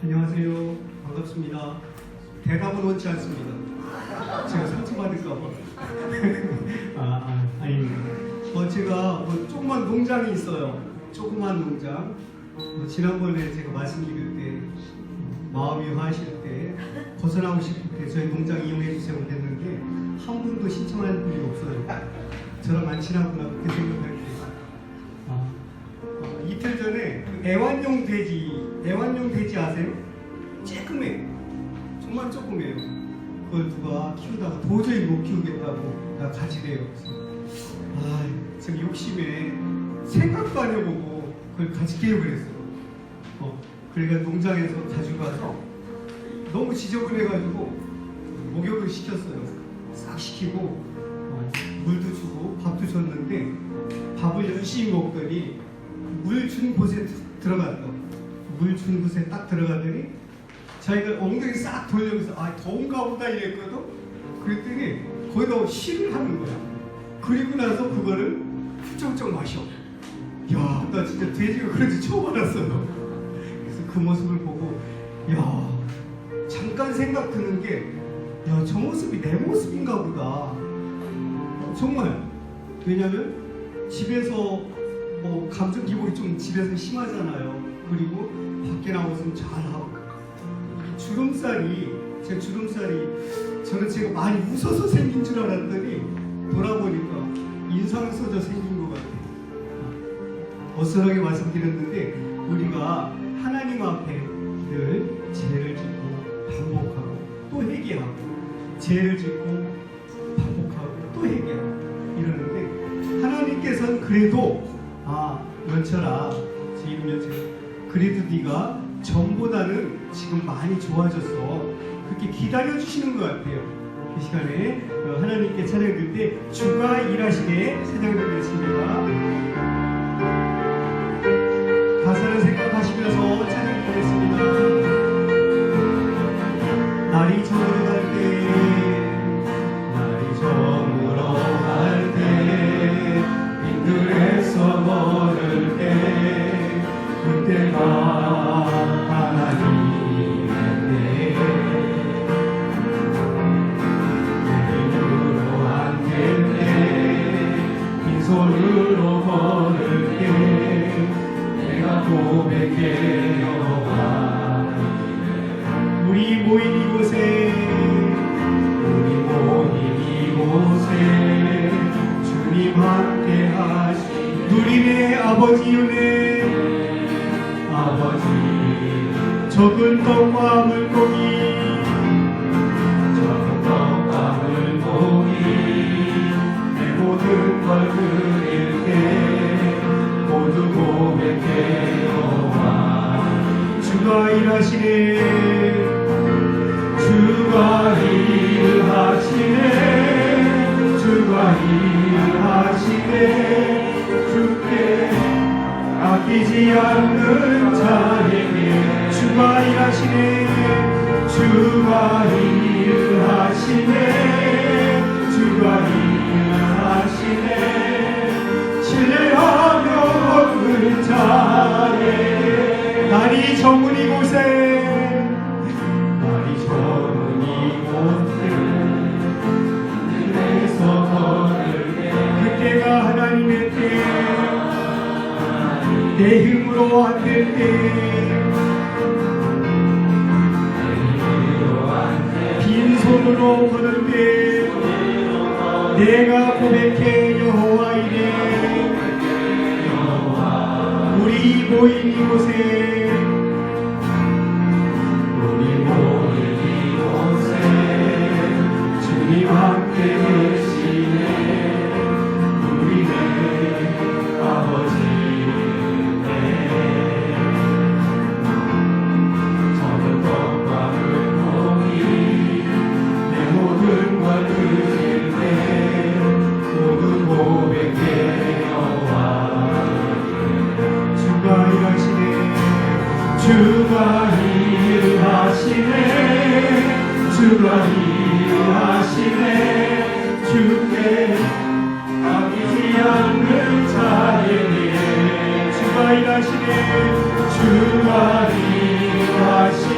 안녕하세요. 반갑습니다. 대답은 원치 않습니다. 제가 상처받을까봐. 아닙니다. 제가 조그만 농장이 있어요. 조그만 농장. 지난번에 제가 말씀드릴 때 마음이 화하실 때 벗어나고 싶을 때 저희 농장 이용해 주세요 했는데 한 분도 신청할 분이 없어요. 저랑 안 친하구나 그렇게 생각할 때. 이틀 전에 애완용 돼지 아세요? 쬐끔해. 정말 조그매요. 그걸 누가 키우다가 도저히 못 키우겠다고 나 가지래요. 제가 욕심에 생각도 안 해보고 그걸 가지게요 그랬어요. 그러니까 농장에서 가져가서 너무 지저분해가지고 목욕을 시켰어요. 싹 시키고 물도 주고 밥도 줬는데 밥을 열심히 먹더니 물 준 곳에 물 준 곳에 딱 들어가더니 자기가 엉덩이 싹 돌려면서 더운가 보다 이랬거든. 그랬더니 거기다 쉬를 하는 거야. 그리고 나서 그거를 훌쩍훌쩍 마셔. 야, 나 진짜 돼지가 그런지 처음 알았어요. 그래서 그 모습을 보고 잠깐 생각 드는 게 저 모습이 내 모습인가 보다. 정말. 왜냐면 집에서 감정 기복이 좀 집에서 심하잖아요. 그리고 밖에 나와서는 잘하고 제 주름살이 저는 제가 많이 웃어서 생긴 줄 알았더니 돌아보니까 인상 써져 생긴 것 같아요. 어설하게 말씀드렸는데 우리가 하나님 앞에 늘 죄를 짓고 반복하고 또 회개하고 죄를 짓고 반복하고 또 회개하고 이러는데 하나님께서는 그래도 연철아 그래도 네가 전보다는 지금 많이 좋아졌어. 그렇게 기다려주시는 것 같아요. 이 시간에 하나님께 찬양 드릴 때 주가 일하시네 찬양 드리겠습니다. 가사를 생각하시면서 찬양 드리겠습니다. 날이 저물어 갈 때 빈들에서 걸을 때 그때가 하나님의 때 힘으로 안길 때 빈손으로 걸을 때 내가 고백해 여호와 우리 모인 이곳에 주님 함께 하신 누림의 아버지 은혜 적은 떡과 물고기 내 모든 걸 드릴 때 모두 고백해 여호와 주가 일하시네 주가 일하시네 주가 일하시네 주께 아끼지 않는 자에게 주가 일하시네 주가 일하시네 주가 일하시네 신뢰하며 얻는 자에게 날이 저문 이곳에 그때가 하나님의 때 내 힘으로 안 될 때 빈손으로 거는 때 내가 고백해 여호와 이래 우리 모인 이곳에 주님 함께 계시네 우리네 아버지네 적은 떡과 물고기 내 모든 걸 드릴 때 모두 고백해 여호와 주가 일하시네 주가 일하시네 주가 일하시네 주께 아끼지 않는 자에게 주가 일하시네 주가 일하시네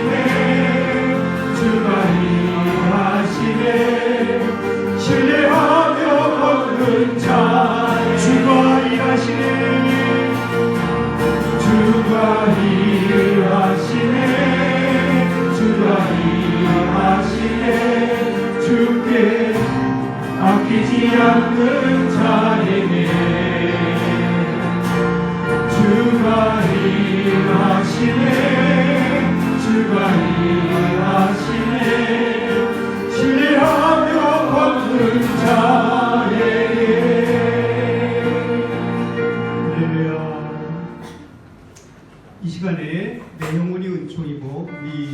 이 시간에 내 영혼이 은총이고 우리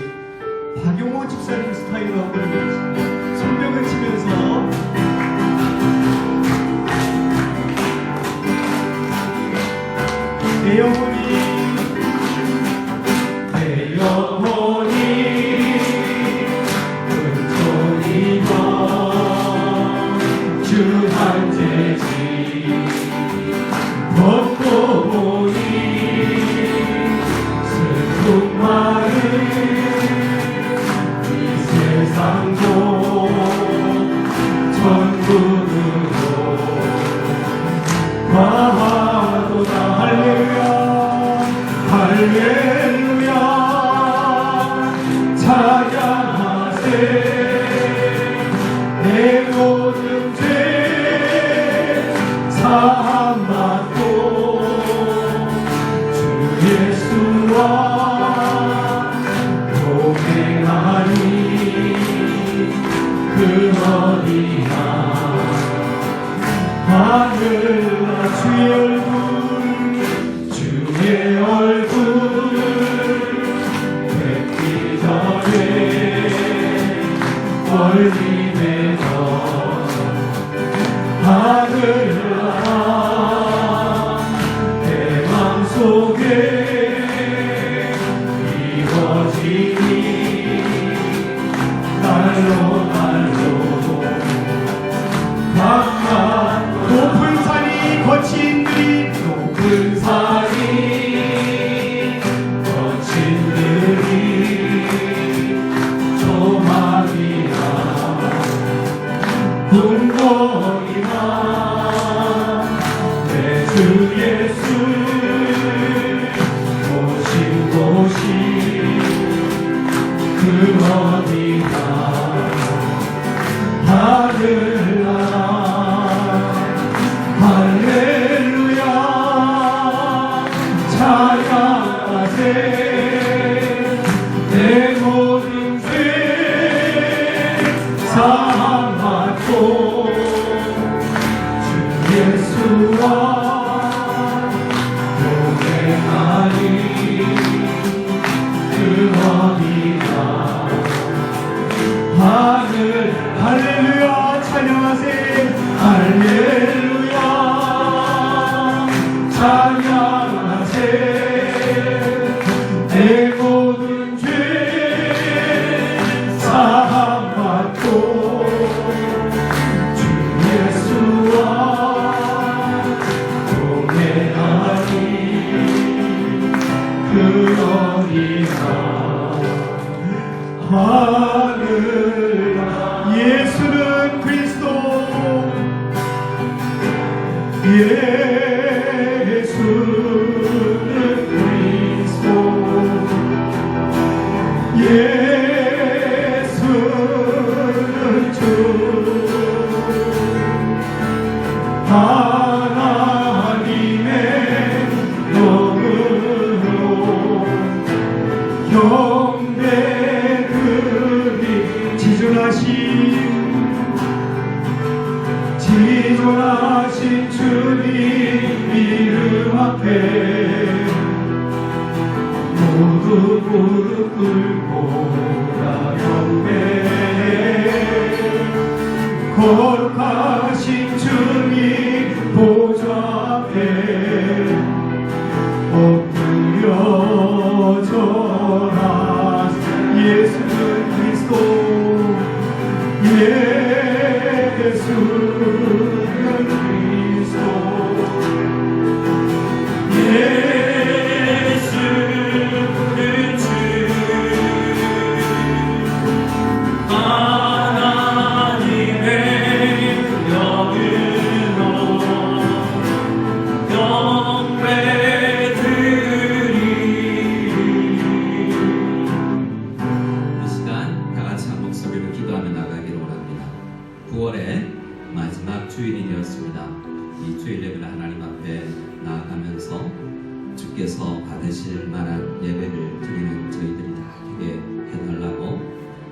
박용호 집사님 스타일로 한번 손뼉을 치면서 내 영혼이 은총이고 주 한 죄지 벗고 보니 슬픈 마음 이 세상도 천국으로 가도다. 할렐루야 할렐루야 찬양하세. 내 모든 죄 사함받고 주 예수와 동행하니 그 어디나 하늘나 주의 얼굴 주의 얼굴 뵙기 전에 멀리에서 하늘나 내 맘속에 이루어지니 날로 각각 높은 산이 거친 들이 높은 산이 거친 들이 조막이나 궁궐이나 내 주 예수 오신 곳이 그 어디나 하늘나라. 할렐루야 찬양하세. 내 모든 죄 사함받고 주 예수와 동행하니 그 어디나 하늘. 할렐루야 찬양하세. 할렐루야 찬양하세. 내 모든 죄 사함받고 주 예수와 동행하니 그 어디나 하늘. 예수는 그리스도 예수는 그리스도 예수는 주 하나님의 영으로 경배드리. 지존하신 주님 이름 앞에 모두 무릎 꿇고 다 경배해. 거룩하신 주님 보좌 앞에 엎드려 절하. 예수는 그리스도 예수는 그리스도 예수는 주 하나님의 영으로 경배드리. 이 시간 다 같이 한 목소리로 기도하며 나가기를 원합니다. 9월의 마지막 주일이 되었습니다. 이 주일 예배를 하나님 앞에 나아가면서 주께서 받으실 만한 예배를 드리는 저희들이 다 되게 해달라고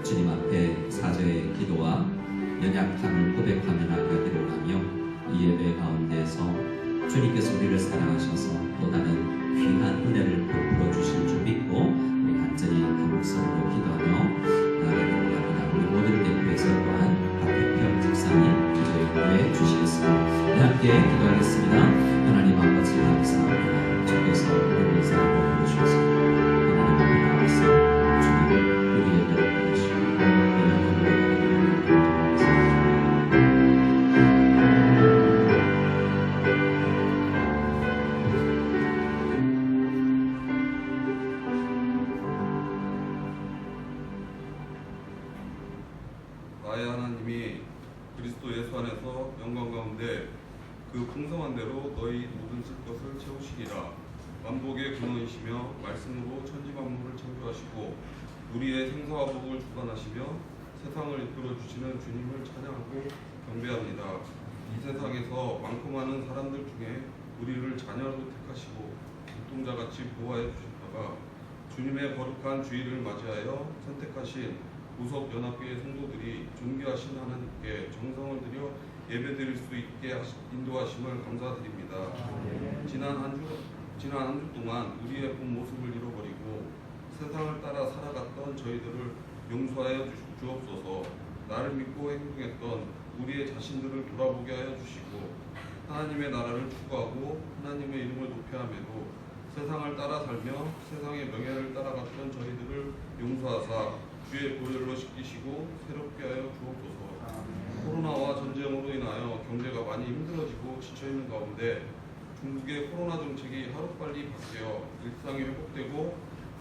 주님 앞에 사죄의 기도와 연약함을 고백하며 나가기를 원하며 이 예배 가운데서 주님께서 우리를 사랑하셔서 또 다른 귀한 은혜를 베풀어 주신 안에서 영광 가운데 그 풍성한 대로 너희 모든 쓸 것을 채우시리라. 만복의 근원이시며 말씀으로 천지 만물을 창조하시고 우리의 생사와 복을 주관하시며 세상을 이끌어 주시는 주님을 찬양하고 경배합니다. 이 세상에서 많고 많은 사람들 중에 우리를 자녀로 택하시고 눈동자같이 보호하여 주셨다가 주님의 거룩한 주일을 맞이하여 선택하신 우석연합교회 성도들이 존귀하신 하나님께 정성을 들여 예배드릴 수 있게 인도하심을 감사드립니다. 지난 한 주 동안 우리의 본 모습을 잃어버리고 세상을 따라 살아갔던 저희들을 용서하여 주옵소서. 나를 믿고 행동했던 우리의 자신들을 돌아보게 하여 주시고 하나님의 나라를 추구하고 하나님의 이름을 높여하며도 세상을 따라 살며 세상의 명예를 따라갔던 저희들을 용서하사 주의 보혈로 씻기시고 새롭게 하여 주옵소서. 코로나와 전쟁으로 인하여 경제가 많이 힘들어지고 지쳐있는 가운데 중국의 코로나 정책이 하루빨리 바뀌어 일상이 회복되고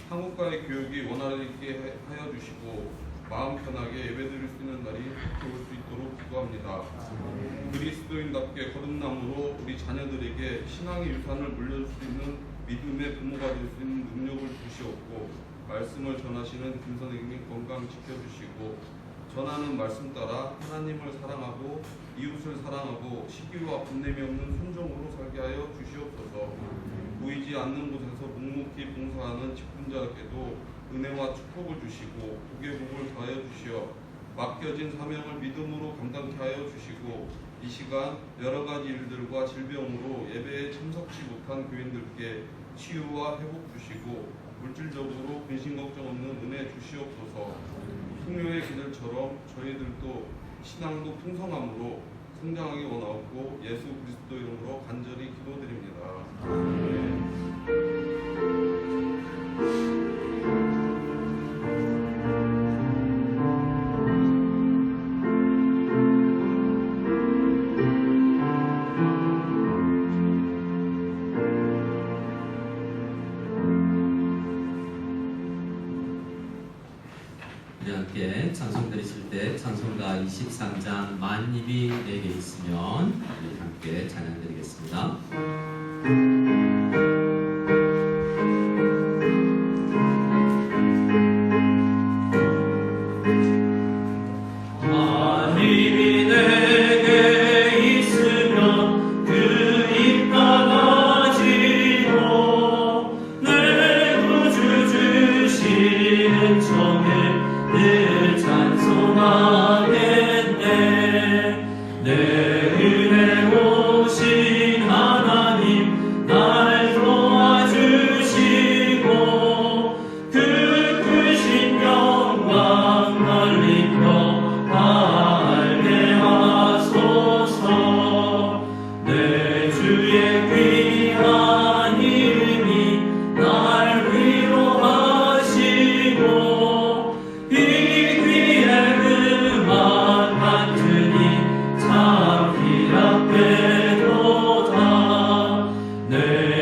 한국과의 교육이 원활하게 하여 주시고 마음 편하게 예배드릴 수 있는 날이 올 수 있도록 기도합니다. 그리스도인답게 거듭남으로 우리 자녀들에게 신앙의 유산을 물려줄 수 있는 믿음의 부모가 될 수 있는 능력을 주시옵고 말씀을 전하시는 김 선생님 건강 지켜주시고 전하는 말씀 따라 하나님을 사랑하고 이웃을 사랑하고 시기와 분냄이 없는 순종으로 살게 하여 주시옵소서. 보이지 않는 곳에서 묵묵히 봉사하는 직분자에게도 은혜와 축복을 주시고 복의 복을 더하여 주시어 맡겨진 사명을 믿음으로 감당케 하여 주시고 이 시간 여러 가지 일들과 질병으로 예배에 참석치 못한 교인들께 치유와 회복 주시고 물질적으로 근심 걱정 없는 은혜 주시옵소서. 풍요의 기들처럼 저희들도 신앙도 풍성함으로 성장하기 원하고 예수 그리스도 이름으로 간절히 기도드립니다. 우리 함께 찬송 드리실 때 찬송가 23장 만입이 내게 있으면 우리 함께 찬양 드리겠습니다. 만입이 내게 있으면 그 입 닫아지고 내 구주 주신 은총에 늘 찬송하겠네. 내 은혜 오신 하나님 날 도와주시고 그 크신 영광 널리 펴알게 하소서. 내 주의 귀한 이름이 날 위로하시고 이 귀의 음악 같으니 참 기락되도다. 내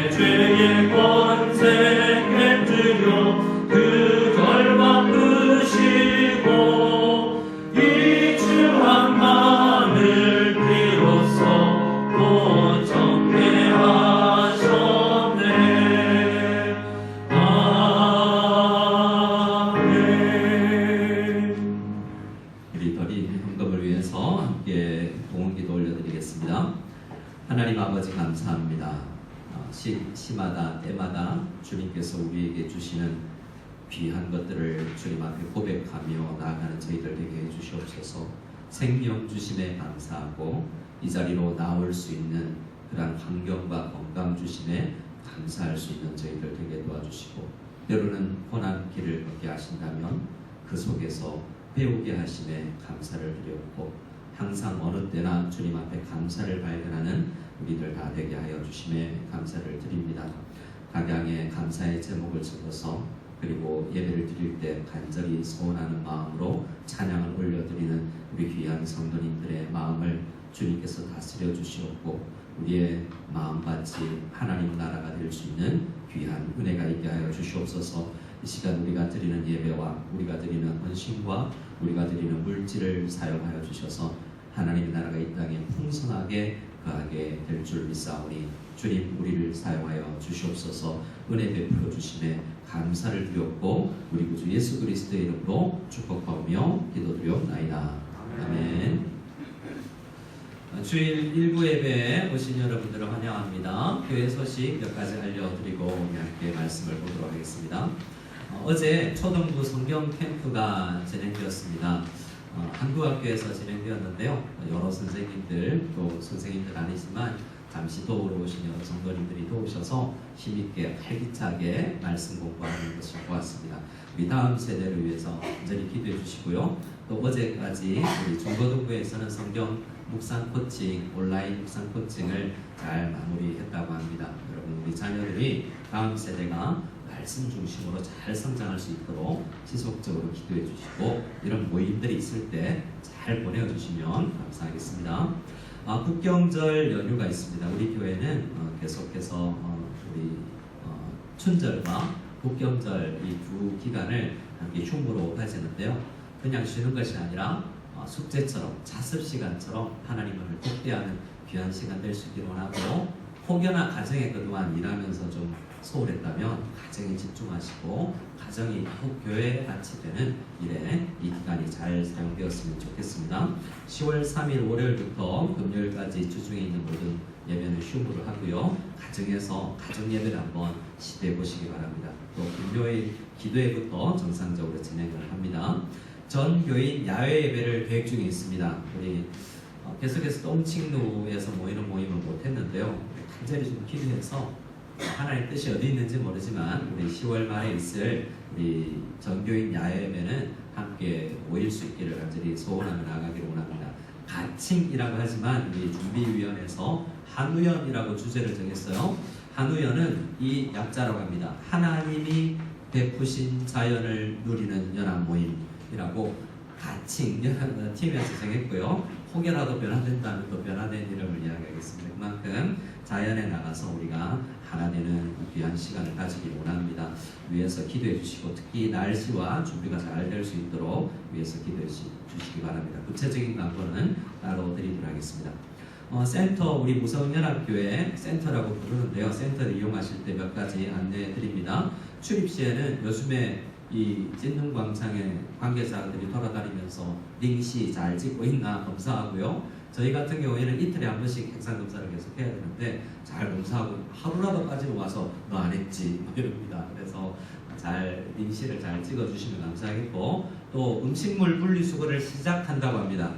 죄의 권세 깨뜨려 그걸 바꾸시고 이 주한만을 비로소 고정케 하셨네. 아멘. 우리 더리 헌금을 위해서 함께 동원기도 올려드리겠습니다. 하나님 아버지 감사합니다. 시마다 때마다 주님께서 우리에게 주시는 귀한 것들을 주님 앞에 고백하며 나아가는 저희들 되게 해주시옵소서. 생명 주심에 감사하고 이 자리로 나올 수 있는 그러한 환경과 건강 주심에 감사할 수 있는 저희들 되게 도와주시고 때로는 고난 길을 걷게 하신다면 그 속에서 배우게 하심에 감사를 드렸고 항상 어느 때나 주님 앞에 감사를 발견하는 우리들 다 되게 하여 주심에 감사를 드립니다. 각양의 감사의 제목을 적어서 그리고 예배를 드릴 때 간절히 소원하는 마음으로 찬양을 올려드리는 우리 귀한 성도님들의 마음을 주님께서 다스려 주시옵고 우리의 마음밭이 하나님 나라가 될 수 있는 귀한 은혜가 있게 하여 주시옵소서. 이 시간 우리가 드리는 예배와 우리가 드리는 헌신과 우리가 드리는 물질을 사용하여 주셔서 하나님의 나라가 이 땅에 풍성하게 거하게 될 줄 믿사오니 주님 우리를 사용하여 주시옵소서. 은혜 베풀어 주심에 감사를 드렸고 우리 구주 예수 그리스도의 이름으로 축복하오며 기도드리옵나이다. 아멘. 주일 일부 예배에 오신 여러분들을 환영합니다. 교회 소식 몇 가지 알려드리고 함께 말씀을 보도록 하겠습니다. 어제 초등부 성경 캠프가 진행되었습니다. 한국 학교에서 진행되었는데요. 여러 선생님들 또 선생님들 아니지만 잠시 도우러 오신 여러 성도님들이 도우셔서 힘있게 활기차게 말씀 공부하는 것을 보았습니다. 우리 다음 세대를 위해서 온전히 기도해 주시고요. 또 어제까지 우리 중고등부에서는 성경 묵상 코칭, 온라인 묵상 코칭을 잘 마무리했다고 합니다. 여러분 우리 자녀들이 다음 세대가 말씀 중심으로 잘 성장할 수 있도록 지속적으로 기도해 주시고 이런 모임들이 있을 때 잘 보내주시면 감사하겠습니다. 국경절 연휴가 있습니다. 우리 교회는 계속해서 우리 춘절과 국경절 이 두 기간을 함께 휴무로 가지는데요. 그냥 쉬는 것이 아니라 숙제처럼 자습 시간처럼 하나님을 복대하는 귀한 시간 될 수 있기를 원하고 혹여나 가정에 그동안 일하면서 좀 소홀했다면 가정에 집중하시고 가정이 교회에 같이 되는 일에 이 기간이 잘 사용되었으면 좋겠습니다. 10월 3일 월요일부터 금요일까지 주중에 있는 모든 예배는 휴무를 하고요. 가정에서 가정 예배를 한번 시도해 보시기 바랍니다. 또 금요일 기도회부터 정상적으로 진행을 합니다. 전 교인 야외 예배를 계획 중에 있습니다. 우리 계속해서 똥칭루에서 모이는 모임을 못했는데요. 간절히 좀 기도해서 하나님의 뜻이 어디 있는지 모르지만 우리 10월 말에 있을 우리 전교인 야외 예배는 함께 모일 수 있기를 간절히 소원하며 나아가기를 원합니다. 가칭이라고 하지만 우리 준비위원회에서 한우연이라고 주제를 정했어요. 한우연은 이 약자라고 합니다. 하나님이 베푸신 자연을 누리는 연합 모임이라고 가칭 팀에서 정했고요. 혹여라도 변화된다면 또 변화된 이름을 이야기하겠습니다. 그만큼 자연에 나가서 우리가 하나 되는 귀한 시간을 가지길 원합니다. 위에서 기도해 주시고 특히 날씨와 준비가 잘 될 수 있도록 위에서 기도해 주시기 바랍니다. 구체적인 광고는 따로 드리도록 하겠습니다. 센터 우리 무성연합교회 센터라고 부르는데요. 센터를 이용하실 때 몇 가지 안내해 드립니다. 출입 시에는 요즘에 이 찐눈 광장에 관계자들이 돌아다니면서 링시 잘 찍고 있나 검사하고요. 저희 같은 경우에는 이틀에 한 번씩 행상 검사를 계속 해야 되는데 잘 검사하고 하루라도 빠지고 와서 너 안 했지 이럽니다. 그래서 잘 링시를 잘 찍어주시면 감사하겠고 또 음식물 분리수거를 시작한다고 합니다.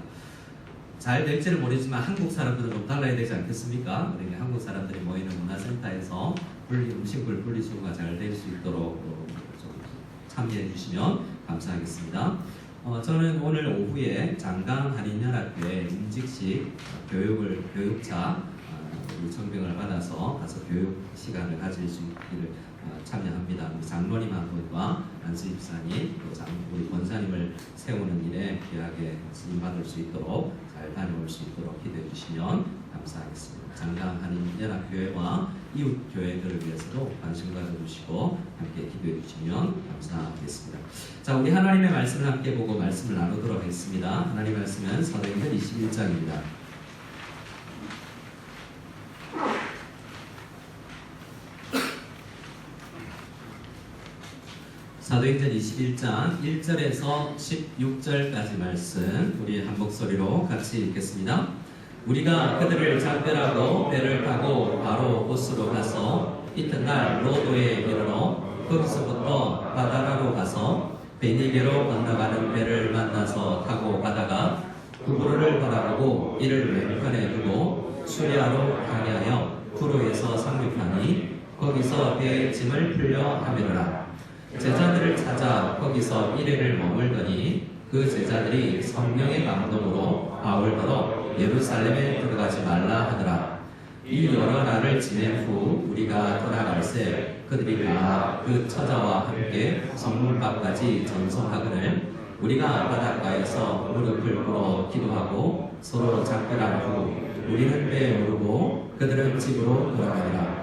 잘 될지는 모르지만 한국 사람들은 좀 달라야 되지 않겠습니까? 우리 한국 사람들이 모이는 문화센터에서 음식물 분리수거가 잘 될 수 있도록 참여해 주시면 감사하겠습니다. 저는 오늘 오후에 장강 한인연합교회 임직식 교육차 청빙을 받아서 가서 교육 시간을 가질 수 있기를 참여합니다. 우리 장로님 한 분과 안수 집사님, 우리 권사님을 세우는 일에 귀하게 쓰임받을 수 있도록 잘 다녀올 수 있도록 기도해 주시면 감사하겠습니다. 장강 한인연합교회와 이웃 교회들을 위해서도 관심 가져주시고 함께 기도해 주시면 감사하겠습니다. 자, 우리 하나님의 말씀을 함께 보고 말씀을 나누도록 하겠습니다. 하나님의 말씀은 사도행전 21장입니다. 사도행전 21장 1절에서 16절까지 말씀 우리 한 목소리로 같이 읽겠습니다. 우리가 그들을 작별하고 배를 타고 바로 곳으로 가서 이튿날 로도에 이르러 거기서부터 바다라로 가서 베니게로 건너가는 배를 만나서 타고 가다가 구부로를 바라보고 이를 왼편에 두고 수리아로 항해하여 투로에서 상륙하니 거기서 배의 짐을 풀려 하매르라. 제자들을 찾아 거기서 이래를 머물더니 그 제자들이 성령의 감동으로 바울더러 예루살렘에 들어가지 말라 하더라. 이 여러 날을 지낸 후 우리가 돌아갈새 그들이 다 그 처자와 함께 성문 밖까지 전송하거늘 우리가 바닷가에서 무릎을 꿇어 기도하고 서로 작별한 후 우리는 배에 오르고 그들은 집으로 돌아가니라.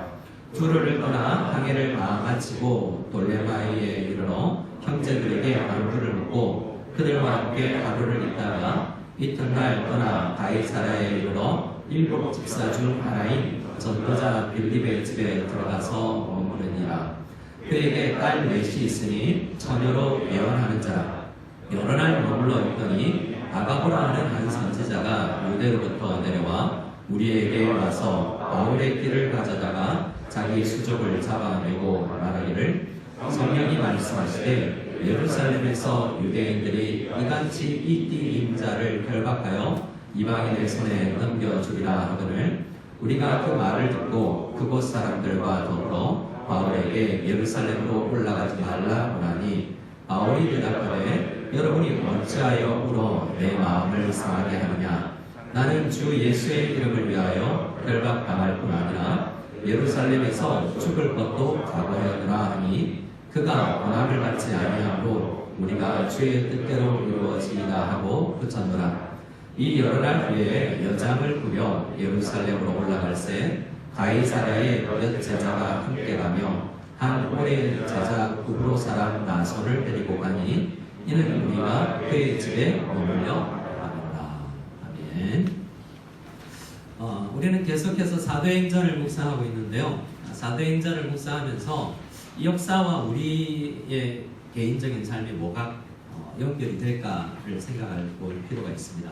두로를 떠나 항해를 마치고 돌레마이에 이르러 형제들에게 안부를 묻고 그들과 함께 하루를 있다가 이튿날 떠나 가이사랴에 이르러 일곱 집사 중 하나인 전도자 빌립의 집에 들어가서 머무르니라. 그에게 딸 넷이 있으니 처녀로 예언하는 자라. 여러 날 머물러 있더니 아가보라 하는 한 선지자가 유대로부터 내려와 우리에게 와서 바울의 길을 가져다가 자기 수족을 잡아내고 말하기를 성령이 말씀하시되 예루살렘에서 유대인들이 이같이 이 띠 임자를 결박하여 이방인의 손에 넘겨주리라 하거늘 우리가 그 말을 듣고 그곳 사람들과 더불어 바울에게 예루살렘으로 올라가지 말라 하니 바울이 대답하되 여러분이 어찌하여 울어 내 마음을 상하게 하느냐. 나는 주 예수의 이름을 위하여 결박당할 뿐 아니라 예루살렘에서 죽을 것도 각오하였노라 하니 그가 원함을 받지 아니하므로 우리가 주의 뜻대로 이루어지리라 하고 붙였노라. 이 여러 날 후에 여장을 꾸려 예루살렘으로 올라갈새 가이사랴에 몇 제자가 함께 가며 한 오래 제자 구브로 사람 나손을 데리고 가니 이는 우리가 그의 집에 머물려 가노라. 아멘. 우리는 계속해서 사도행전을 묵상하고 있는데요. 사도행전을 묵상하면서 이 역사와 우리의 개인적인 삶이 뭐가 연결이 될까를 생각할 필요가 있습니다.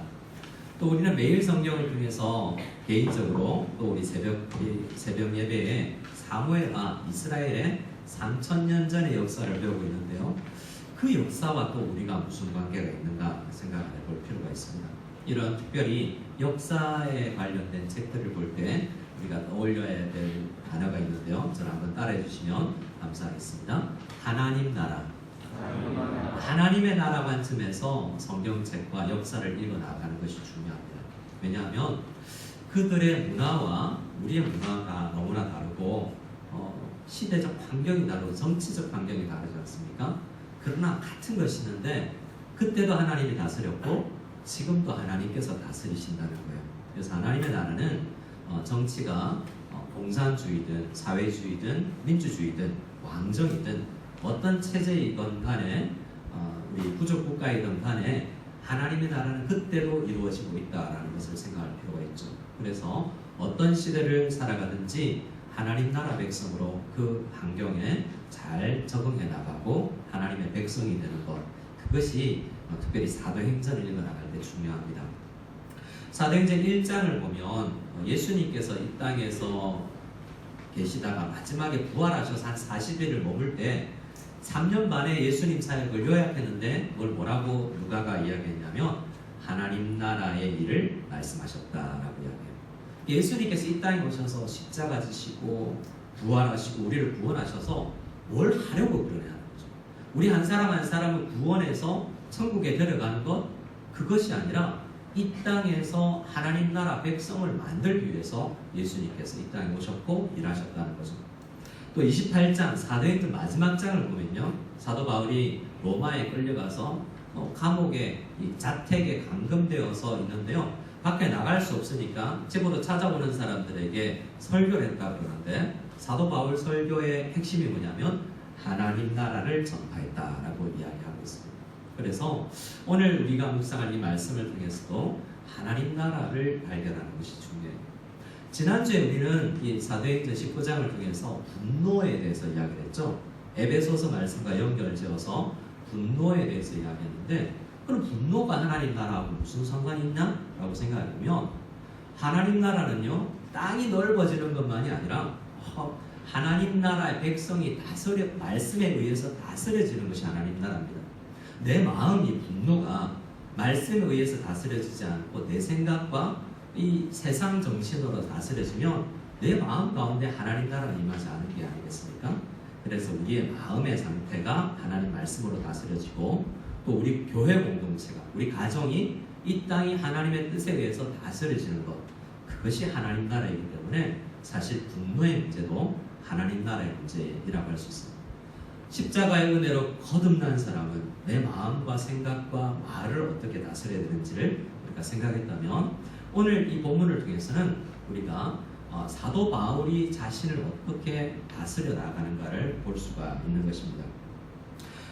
또 우리는 매일 성경을 통해서 개인적으로 또 우리 새벽 예배에 사무엘과 이스라엘의 3000년 전의 역사를 배우고 있는데요. 그 역사와 또 우리가 무슨 관계가 있는가 생각해 볼 필요가 있습니다. 이런 특별히 역사에 관련된 책들을 볼 때 우리가 떠올려야 될 단어가 있는데요. 저를 한번 따라해 주시면 감사하겠습니다. 하나님 나라. 하나님의 나라 관점에서 성경책과 역사를 읽어나가는 것이 중요합니다. 왜냐하면 그들의 문화와 우리의 문화가 너무나 다르고 시대적 환경이 다르고 정치적 환경이 다르지 않습니까? 그러나 같은 것이 있는데 그때도 하나님이 다스렸고 지금도 하나님께서 다스리신다는 거예요. 그래서 하나님의 나라는 정치가 공산주의든 사회주의든 민주주의든 왕정이든 어떤 체제이건 간에 우리 부족국가이든 간에 하나님의 나라는 그때도 이루어지고 있다라는 것을 생각할 필요가 있죠. 그래서 어떤 시대를 살아가든지 하나님 나라 백성으로 그 환경에 잘 적응해 나가고 하나님의 백성이 되는 것, 그것이 특별히 사도행전을 읽어나갈 때 중요합니다. 사도행전 1장을 보면 예수님께서 이 땅에서 계시다가 마지막에 부활하셔서 한 40일을 머물 때 3년 만에 예수님 사역을 요약했는데 그걸 뭐라고 누가가 이야기했냐면 하나님 나라의 일을 말씀하셨다라고 이야기해요. 예수님께서 이 땅에 오셔서 십자가 지시고 부활하시고 우리를 구원하셔서 뭘 하려고 그러냐는 거죠. 우리 한 사람 한 사람을 구원해서 천국에 데려가는 것, 그것이 아니라 이 땅에서 하나님 나라 백성을 만들기 위해서 예수님께서 이 땅에 오셨고 일하셨다는 거죠. 또 28장 사도행전 마지막 장을 보면요, 사도 바울이 로마에 끌려가서 감옥에 자택에 감금되어서 있는데요, 밖에 나갈 수 없으니까 집으로 찾아오는 사람들에게 설교를 했다고 그러는데 사도 바울 설교의 핵심이 뭐냐면 하나님 나라를 전파했다라고 이야기하고 있습니다. 그래서 오늘 우리가 묵상할 이 말씀을 통해서도 하나님 나라를 발견하는 것이 중요해요. 지난주에 우리는 이 사도행전 19장을 통해서 분노에 대해서 이야기를 했죠. 에베소서 말씀과 연결지어서 분노에 대해서 이야기했는데, 그럼 분노가 하나님 나라하고 무슨 상관이 있나? 라고 생각해보면 하나님 나라는요, 땅이 넓어지는 것만이 아니라 하나님 나라의 백성이 말씀에 의해서 다스려지는 것이 하나님 나라입니다. 내 마음이 분노가 말씀에 의해서 다스려지지 않고 내 생각과 이 세상 정신으로 다스려지면 내 마음 가운데 하나님 나라가 임하지 않은 게 아니겠습니까? 그래서 우리의 마음의 상태가 하나님 말씀으로 다스려지고 또 우리 교회 공동체가, 우리 가정이 이 땅이 하나님의 뜻에 의해서 다스려지는 것, 그것이 하나님 나라이기 때문에 사실 분노의 문제도 하나님 나라의 문제이라고 할 수 있습니다. 십자가의 은혜로 거듭난 사람은 내 마음과 생각과 말을 어떻게 다스려야 되는지를 우리가 생각했다면, 오늘 이 본문을 통해서는 우리가 사도 바울이 자신을 어떻게 다스려 나가는가를 볼 수가 있는 것입니다.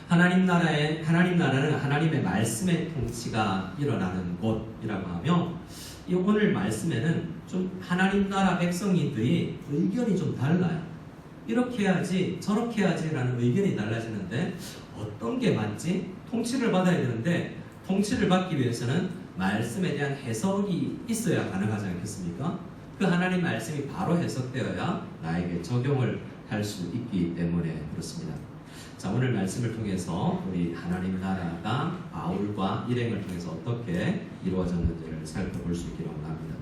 하나님 나라는 하나님의 말씀의 통치가 일어나는 곳이라고 하며 이 오늘 말씀에는 좀 하나님 나라 백성이들이 의견이 좀 달라요. 이렇게 해야지 저렇게 해야지라는 의견이 달라지는데 어떤 게 맞지? 통치를 받아야 되는데 통치를 받기 위해서는 말씀에 대한 해석이 있어야 가능하지 않겠습니까? 그 하나님 말씀이 바로 해석되어야 나에게 적용을 할 수 있기 때문에 그렇습니다. 자, 오늘 말씀을 통해서 우리 하나님 나라가 바울과 일행을 통해서 어떻게 이루어졌는지를 살펴볼 수 있기를 원합니다.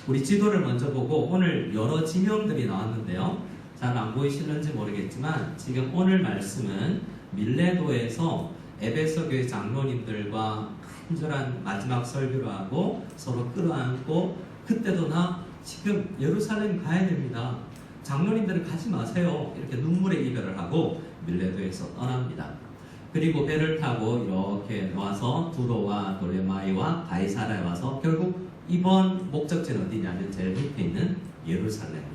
우리 지도를 먼저 보고 오늘 여러 지명들이 나왔는데요. 잘 안 보이시는지 모르겠지만 지금 오늘 말씀은 밀레도에서 에베소 교회 장로님들과 간절한 마지막 설교를 하고 서로 끌어안고 그때도 나 지금 예루살렘 가야 됩니다. 장로님들은 가지 마세요. 이렇게 눈물의 이별을 하고 밀레도에서 떠납니다. 그리고 배를 타고 이렇게 와서 두로와 돌레마이와 가이사라에 와서 결국 이번 목적지는 어디냐면 제일 밑에 있는 예루살렘이에요.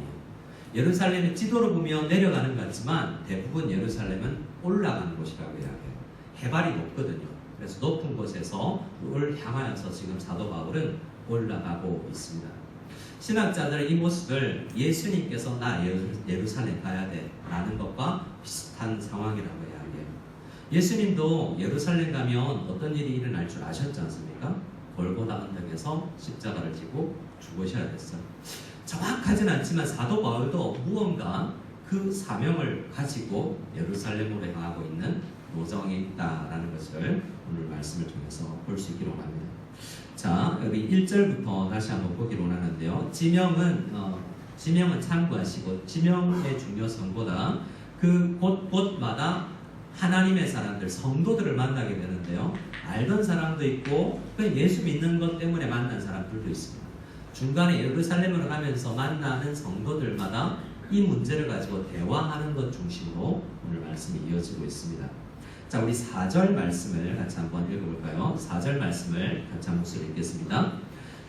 예루살렘의 지도로 보면 내려가는 것 같지만 대부분 예루살렘은 올라가는 곳이라고 이야기해요. 해발이 높거든요. 그래서 높은 곳에서 을 향하여서 지금 사도 바울은 올라가고 있습니다. 신학자들은 이 모습을 예수님께서 나 예루살렘 가야 돼 라는 것과 비슷한 상황이라고 이야기해요. 예수님도 예루살렘 가면 어떤 일이 일어날 줄 아셨지 않습니까? 골고다 언덕에서 십자가를 지고 죽으셔야 됐어요. 정확하진 않지만 사도 바울도 무언가 그 사명을 가지고 예루살렘으로 향하고 있는 노정에 있다라는 것을 오늘 말씀을 통해서 볼 수 있기로 합니다. 자, 여기 1절부터 다시 한번 보기로 하는데요. 지명은 참고하시고 지명의 중요성보다 그 곳곳마다 하나님의 사람들, 성도들을 만나게 되는데요. 알던 사람도 있고 예수 믿는 것 때문에 만난 사람들도 있습니다. 중간에 예루살렘으로 가면서 만나는 성도들마다 이 문제를 가지고 대화하는 것 중심으로 오늘 말씀이 이어지고 있습니다. 자, 우리 4절 말씀을 같이 한번 읽어볼까요? 4절 말씀을 같이 한 목소리 읽겠습니다.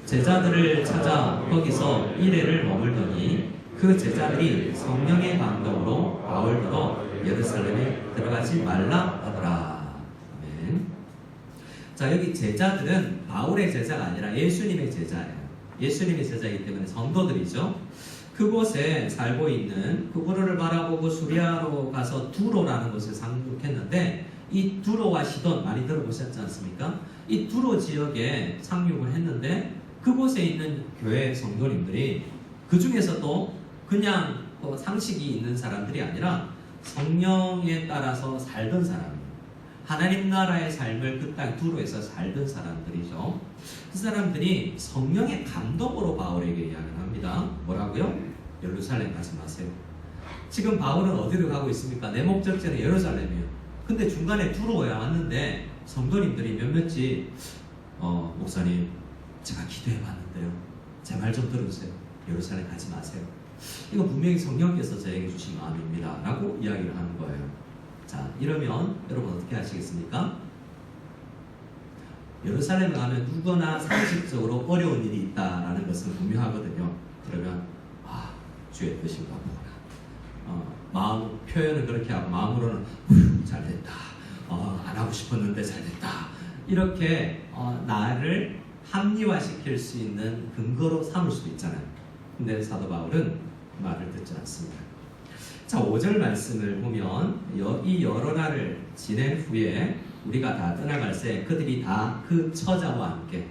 제자들을 찾아 거기서 1회를 머물더니 그 제자들이 성령의 감동으로 바울도 예루살렘에 들어가지 말라 하더라. 아멘. 자, 여기 제자들은 바울의 제자가 아니라 예수님의 제자예요. 예수님의 제자이기 때문에 성도들이죠. 그곳에 살고 있는 그거를 바라보고 수리아로 가서 두로라는 곳에 상륙했는데 이 두로와 시돈 많이 들어보셨지 않습니까? 이 두로 지역에 상륙을 했는데 그곳에 있는 교회 성도님들이 그 중에서도 그냥 상식이 있는 사람들이 아니라 성령에 따라서 살던 사람이에요. 하나님 나라의 삶을 그 땅 두로에서 살던 사람들이죠. 그 사람들이 성령의 감동으로 바울에게 이야기를 합니다. 뭐라고요? 예루살렘 가지 마세요. 지금 바울은 어디로 가고 있습니까? 내 목적지는 예루살렘이에요. 근데 중간에 두로에 왔는데 성도님들이 몇몇이 목사님 제가 기도해 봤는데요. 제 말 좀 들어주세요. 예루살렘 가지 마세요. 이거 분명히 성령께서 저에게 주신 마음입니다. 라고 이야기를 하는 거예요. 자, 이러면 여러분 어떻게 하시겠습니까? 예루살렘에 가면 누구나 상식적으로 어려운 일이 있다라는 것은 분명하거든요. 그러면 주의 뜻인가 보구나. 마음 표현은 그렇게 하고 마음으로는 잘됐다. 안 하고 싶었는데 잘됐다. 이렇게 나를 합리화시킬 수 있는 근거로 삼을 수도 있잖아요. 근데 사도 바울은 말을 듣지 않습니다. 자, 5절 말씀을 보면 이 여러 날을 지낸 후에 우리가 다 떠나갈 새 그들이 다 그 처자와 함께,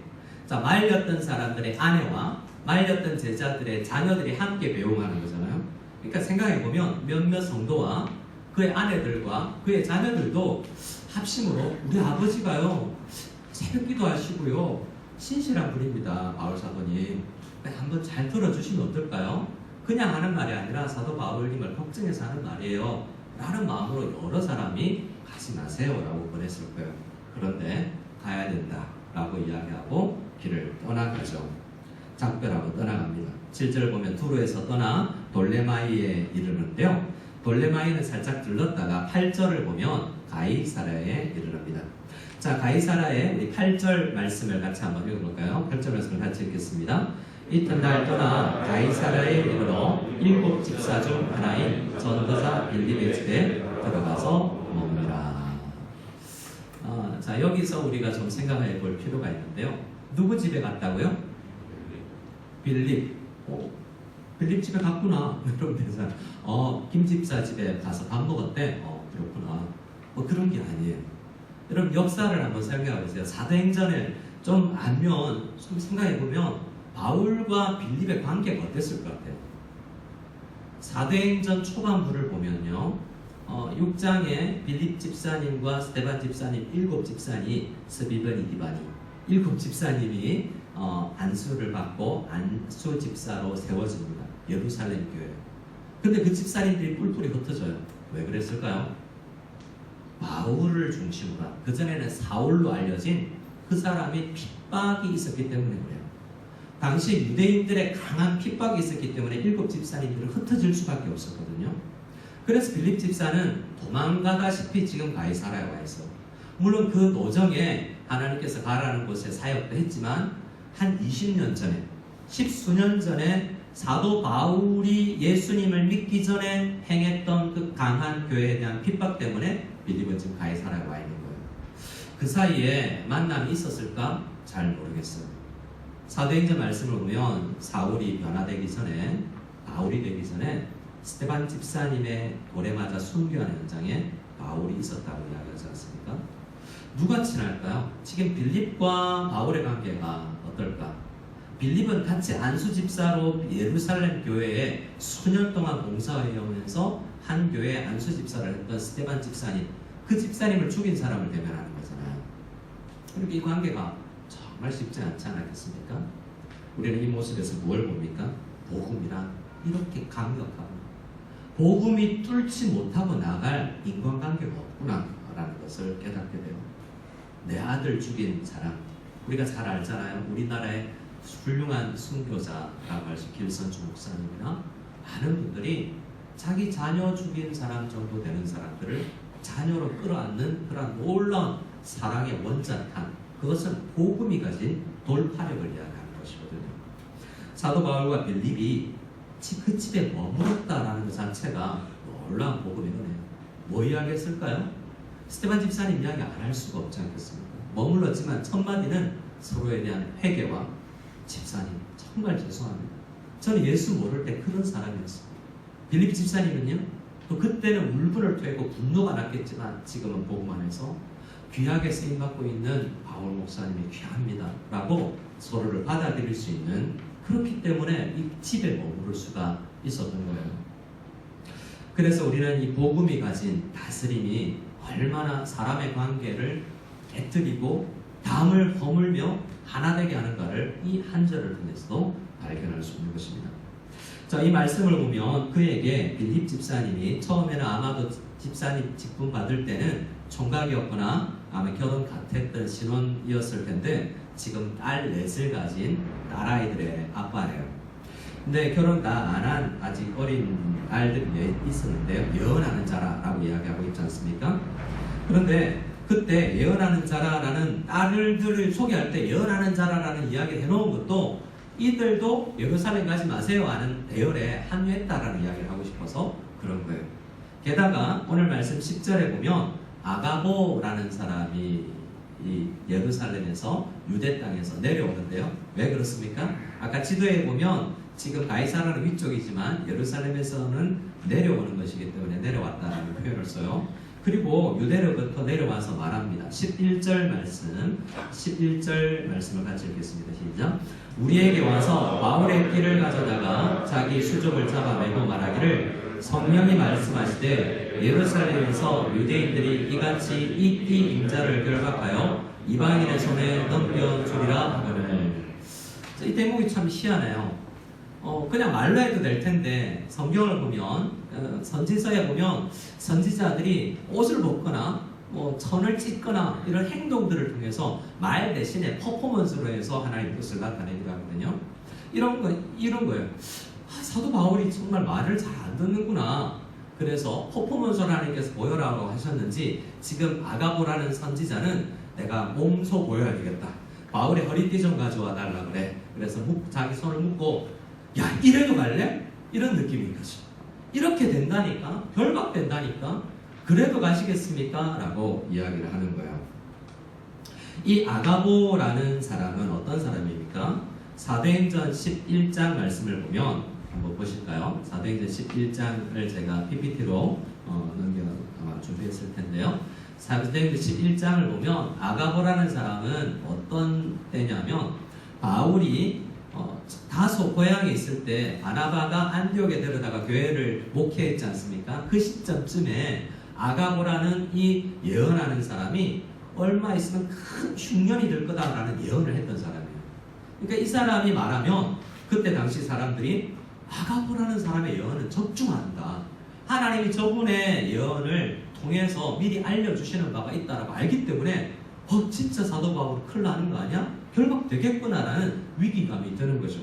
자, 말렸던 사람들의 아내와 말렸던 제자들의 자녀들이 함께 배웅하는 거잖아요. 그러니까 생각해보면 몇몇 성도와 그의 아내들과 그의 자녀들도 합심으로 우리 아버지가요 새벽기도 하시고요 신실한 분입니다. 바울 사도님 한번 잘 들어주시면 어떨까요? 그냥 하는 말이 아니라 사도 바울님을 걱정해서 하는 말이에요 라는 마음으로 여러 사람이 가지 마세요 라고 보냈을 거예요. 그런데 가야 된다 라고 이야기하고 길을 떠나가죠. 작별하고 떠나갑니다. 7절 보면 두로에서 떠나 돌레마이에 이르는데요. 돌레마이는 살짝 들렀다가 8절을 보면 가이사라에 이르릅니다. 자, 가이사라의 우리 8절 말씀을 같이 한번 읽어볼까요? 8절 말씀을 같이 읽겠습니다. 이튿날 떠나 가이사라에 이르러 7 집사 중 하나인 전도사 빌립의 집에 들어가서 머무니라. 자, 여기서 우리가 좀 생각해 볼 필요가 있는데요. 누구 집에 갔다고요? 빌립. 빌립 집에 갔구나. 여러분 대사. 김 집사 집에 가서 밥 먹었대. 그렇구나. 뭐 그런 게 아니에요. 여러분 역사를 한번 생각해 보세요. 사도행전을 좀 알면, 좀 생각해 보면 바울과 빌립의 관계가 어땠을 것 같아요? 사도행전 초반부를 보면요. 6장에 빌립 집사님과 스데반 집사님 7집사니 스비베니 디바니 7집사님이 안수를 받고 안수 집사로 세워집니다. 예루살렘 교회. 근데 그 집사님들이 뿔뿔이 흩어져요. 왜 그랬을까요? 바울을 중심으로, 그전에는 사울로 알려진 그 사람이 핍박이 있었기 때문에 그래요. 당시 유대인들의 강한 핍박이 있었기 때문에 7집사님들은 흩어질 수밖에 없었거든요. 그래서 빌립 집사는 도망가다시피 지금 가이사라에 와 있어. 물론 그 노정에 하나님께서 가라는 곳에 사역도 했지만 한 20년 전에, 10수년 전에 사도 바울이 예수님을 믿기 전에 행했던 그 강한 교회에 대한 핍박 때문에 빌립은 지금 가이사라에 와 있는 거예요. 그 사이에 만남이 있었을까? 잘 모르겠어요. 사도행전 말씀을 보면 사울이 변화되기 전에, 바울이 되기 전에 스데반 집사님의 돌에 맞아 순교하는 현장에 바울이 있었다고 이야기하지 않습니까? 누가 친할까요? 지금 빌립과 바울의 관계가 어떨까? 빌립은 같이 안수 집사로 예루살렘 교회에 수년 동안 봉사해 오면서 한 교회에 안수 집사를 했던 스데반 집사님, 그 집사님을 죽인 사람을 대면하는 거잖아요. 그러니까 이 관계가 정말 쉽지 않지 않았겠습니까? 우리는 이 모습에서 무엇을 봅니까? 복음이란 이렇게 강력하고 복음이 뚫지 못하고 나갈 인간관계가 없구나라는 것을 깨닫게 돼요. 내 아들 죽인 사람, 우리가 잘 알잖아요. 우리나라의 훌륭한 순교자라고 할 수 있는 길선주 목사님이나 많은 분들이 자기 자녀 죽인 사람 정도 되는 사람들을 자녀로 끌어안는 그런 놀라운 사랑의 원자탄, 그것은 복음이 가진 돌파력을 이야기하는 것이거든요. 사도 바울과 빌립이 그 집에 머물렀다라는 것 자체가 놀라운 복음의 은혜예요. 뭐 이야기했을까요? 스데반 집사님 이야기 안 할 수가 없지 않겠습니까? 머물렀지만 첫 마디는 서로에 대한 회개와 집사님 정말 죄송합니다. 저는 예수 모를 때 그런 사람이었어요. 빌립 집사님은요, 또 그때는 울분을 토하고 분노가 났겠지만 지금은 복음 안에서 귀하게 쓰임받고 있는 바울 목사님이 귀합니다 라고 서로를 받아들일 수 있는, 그렇기 때문에 이 집에 머무를 수가 있었던 거예요. 그래서 우리는 이 복음이 가진 다스림이 얼마나 사람의 관계를 깨뜨리고 담을 허물며 하나 되게 하는가를 이 한 절을 통해서도 발견할 수 있는 것입니다. 자, 이 말씀을 보면 그에게 빌립 집사님이 처음에는 아마도 집사님 직분 받을 때는 총각이었거나 아마 결혼 같았던 신혼이었을 텐데 지금 딸 넷을 가진 딸아이들의 아빠래요. 근데 결혼 다 안 한 아직 어린 아이들이 있었는데 예언하는 자라라고 이야기하고 있지 않습니까? 그런데 그때 예언하는 자라라는 딸들을 소개할 때 예언하는 자라라는 이야기를 해놓은 것도 이들도 예루살렘 가지 마세요 하는 대열에 합류했다라는 이야기를 하고 싶어서 그런 거예요. 게다가 오늘 말씀 10절에 보면 아가보라는 사람이 이 예루살렘에서 유대 땅에서 내려오는데요. 왜 그렇습니까? 아까 지도에 보면 지금 가이사라는 위쪽이지만 예루살렘에서는 내려오는 것이기 때문에 내려왔다라는 표현을 써요. 그리고 유대로부터 내려와서 말합니다. 11절 말씀을 같이 읽겠습니다. 시작. 우리에게 와서 바울의 띠를 가져다가 자기 수족을 잡아매고 말하기를 성령이 말씀하시되 예루살렘에서 유대인들이 이같이 이 띠 임자를 결박하여 이방인의 손에 넘겨주리라 하거늘. 이 대목이 참 희한해요. 그냥 말로 해도 될 텐데 성경을 보면 선지서에 보면 선지자들이 옷을 벗거나 뭐 천을 찢거나 이런 행동들을 통해서 말 대신에 퍼포먼스로 해서 하나님의 뜻을 나타내기도 하거든요. 이런 거예요. 사도 바울이 정말 말을 잘 안 듣는구나. 그래서 퍼포먼스를 하나님께서 보여라고 하셨는지 지금 아가보라는 선지자는 내가 몸소 보여야 되겠다. 바울의 허리띠 좀 가져와 달라 그래. 그래서 자기 손을 묶고 야 이래도 갈래? 이런 느낌인 거죠. 이렇게 된다니까, 결박된다니까, 그래도 가시겠습니까? 라고 이야기를 하는 거예요. 이 아가보라는 사람은 어떤 사람입니까? 사도행전 11장 말씀을 보면 한번 보실까요? 사도행전 11장을 제가 PPT로 아마 준비했을 텐데요. 사도행전 11장을 보면 아가보라는 사람은 어떤 때냐면 바울이 다소 고향에 있을 때 바나바가 안디옥에 데려다가 교회를 목회했지 않습니까? 그 시점쯤에 아가보라는 이 예언하는 사람이 얼마 있으면 큰 흉년이 될 거다라는 예언을 했던 사람이에요. 그러니까 이 사람이 말하면 그때 당시 사람들이 아가보라는 사람의 예언은 적중한다. 하나님이 저분의 예언을 통해서 미리 알려주시는 바가 있다라고 알기 때문에 진짜 사도 바울 큰일 나는 거 아니야? 결박되겠구나라는 위기감이 드는 거죠.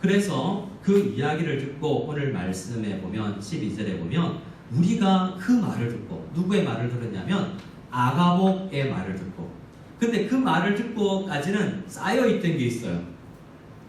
그래서 그 이야기를 듣고 오늘 말씀에 보면 12절에 보면 우리가 그 말을 듣고 누구의 말을 들었냐면 아가복의 말을 듣고 근데 그 말을 듣고까지는 쌓여있던 게 있어요.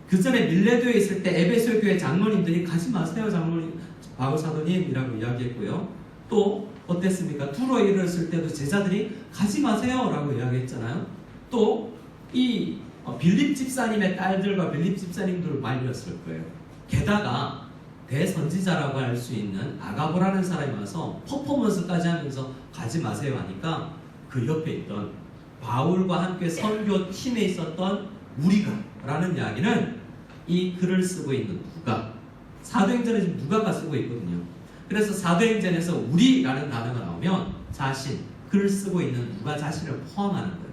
그 전에 밀레도에 있을 때 에베소 교회 장로님들이 가지 마세요 장로님 바울 사도님이라고 이야기했고요. 또 어땠습니까? 두로에 이르렀을 때도 제자들이 가지 마세요 라고 이야기했잖아요. 또 이 빌립 집사님의 딸들과 빌립 집사님들을 말렸을 거예요. 게다가 대선지자라고 할 수 있는 아가보라는 사람이 와서 퍼포먼스까지 하면서 가지 마세요 하니까 그 옆에 있던 바울과 함께 선교팀에 있었던 우리가 라는 이야기는 이 글을 쓰고 있는 누가 사도행전에 지금 누가가 쓰고 있거든요. 그래서 사도행전에서 우리라는 단어가 나오면 자신, 글을 쓰고 있는 누가 자신을 포함하는 거예요.